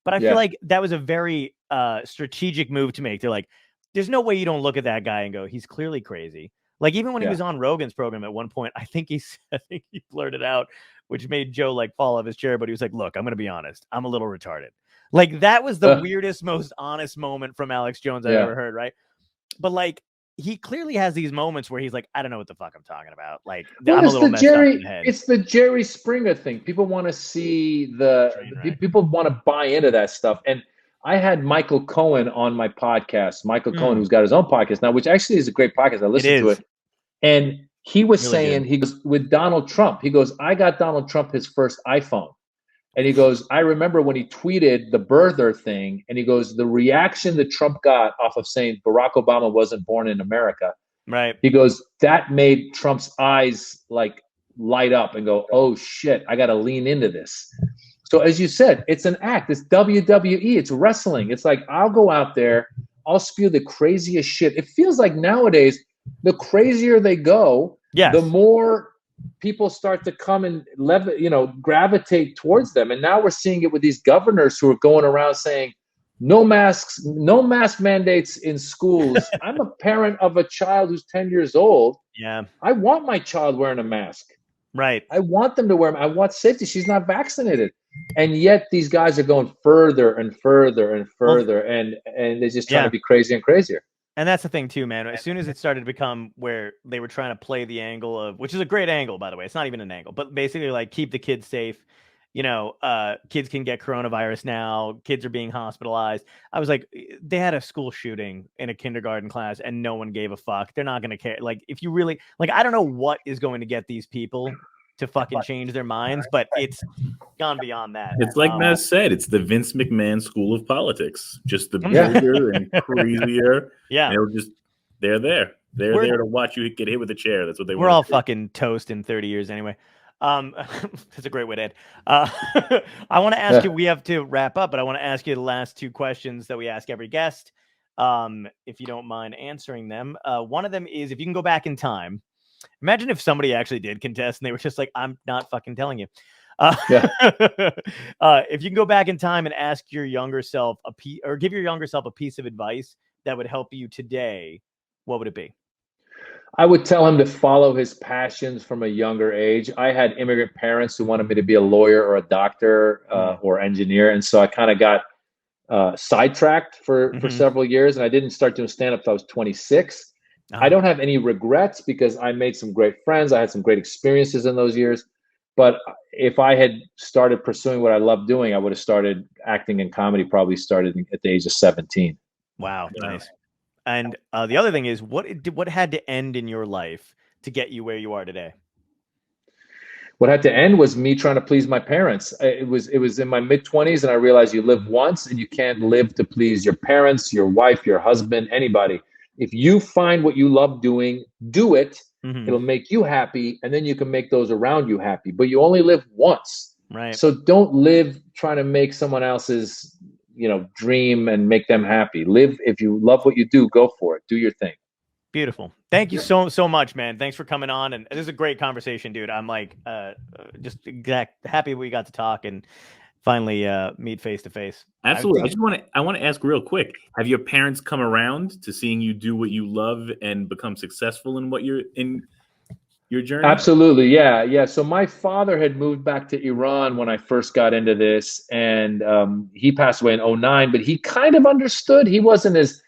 but I feel like that was a very strategic move to make. They're like, there's no way you don't look at that guy and go, he's clearly crazy. Like even when he was on Rogan's program at one point, I think he blurted out, which made Joe like fall off his chair. But he was like, "Look, I'm going to be honest. I'm a little retarded." Like that was the weirdest, most honest moment from Alex Jones I've ever heard, right? But like he clearly has these moments where he's like, I don't know what the fuck I'm talking about. Like I'm a little messed up in the head. It's the Jerry Springer thing. People want to see people want to buy into that stuff. And I had Michael Cohen on my podcast. Michael Cohen, who's got his own podcast now, which actually is a great podcast. I listened to it. And he was saying, he goes, with Donald Trump, he goes, I got Donald Trump his first iPhone. And he goes, I remember when he tweeted the birther thing, and he goes, the reaction that Trump got off of saying Barack Obama wasn't born in America. Right. He goes, that made Trump's eyes like light up and go, oh shit, I got to lean into this. So as you said, it's an act. It's WWE. It's wrestling. It's like, I'll go out there, I'll spew the craziest shit. It feels like nowadays, the crazier they go, the more people start to come and gravitate towards them. And now we're seeing it with these governors who are going around saying no masks, no mask mandates in schools. I'm a parent of a child who's 10 years old. Yeah. I want my child wearing a mask. Right. I want them to wear them. I want safety. She's not vaccinated. And yet these guys are going further and further and further. And they're just trying to be crazy and crazier. And that's the thing too, man. As soon as it started to become where they were trying to play the angle of, which is a great angle, by the way, it's not even an angle, but basically like keep the kids safe kids can get coronavirus now. Kids are being hospitalized. I was like, they had a school shooting in a kindergarten class and no one gave a fuck. They're not going to care. Like, if you really, like, I don't know what is going to get these people to fucking change their minds, but it's gone beyond that. It's like Maz said, it's the Vince McMahon school of politics. Just the bigger and crazier. Yeah. They're there. They're there to watch you get hit with a chair. That's what they want. We're all fucking toast in 30 years anyway. That's a great way to end. I want to ask you, we have to wrap up, but I want to ask you the last two questions that we ask every guest. If you don't mind answering them. One of them is, if you can go back in time, imagine if somebody actually did contest and they were just like, I'm not fucking telling you. If you can go back in time and ask your younger self give your younger self a piece of advice that would help you today, what would it be? I would tell him to follow his passions from a younger age. I had immigrant parents who wanted me to be a lawyer or a doctor or engineer. And so I kind of got sidetracked for several years. And I didn't start doing stand-up until I was 26. I don't have any regrets because I made some great friends. I had some great experiences in those years. But if I had started pursuing what I love doing, I would have started acting and comedy, probably started at the age of 17. Wow. Nice. And the other thing is, what had to end in your life to get you where you are today? What had to end was me trying to please my parents. It was in my mid-20s, and I realized you live once, and you can't live to please your parents, your wife, your husband, anybody. If you find what you love doing, do it. It'll make you happy, and then you can make those around you happy. But you only live once, right? So don't live trying to make someone else's dream and make them happy. Live, if you love what you do, go for it. Do your thing. Beautiful. Thank you so much, man. Thanks for coming on. And this is a great conversation, dude. I'm like, just happy we got to talk and finally meet face to face. Absolutely. I want to ask real quick. Have your parents come around to seeing you do what you love and become successful in what you're in your journey? Absolutely. Yeah. So my father had moved back to Iran when I first got into this, and he passed away in 2009, but he kind of understood. He wasn't as,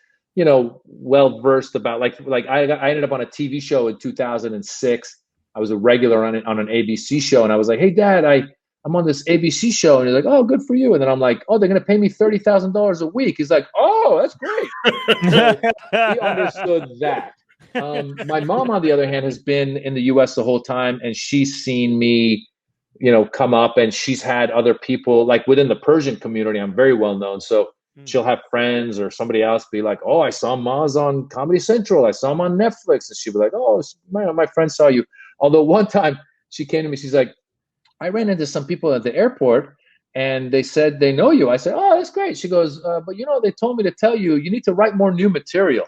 well versed about like I ended up on a TV show in 2006. I was a regular on an ABC show, and I was like, "Hey, Dad, I'm on this ABC show," and he's like, "Oh, good for you." And then I'm like, "Oh, they're going to pay me $30,000 a week." He's like, "Oh, that's great." So he understood that. My mom, on the other hand, has been in the U.S. the whole time, and she's seen me, come up, and she's had other people, like within the Persian community, I'm very well known. So she'll have friends or somebody else be like, "Oh, I saw Maz on Comedy Central. I saw him on Netflix." And she'll be like, "Oh, my friend saw you." Although one time she came to me, she's like, "I ran into some people at the airport and they said they know you." I said, "Oh, that's great." She goes, "But they told me to tell you, you need to write more new material."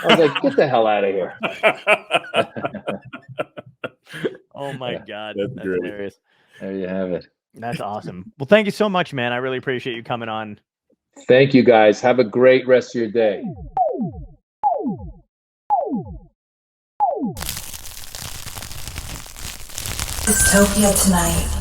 I was like, "Get the hell out of here." Oh my God. That's great. hilarious. There you have it. That's awesome. Well, thank you so much, man. I really appreciate you coming on. Thank you, guys. Have a great rest of your day. Dystopia tonight.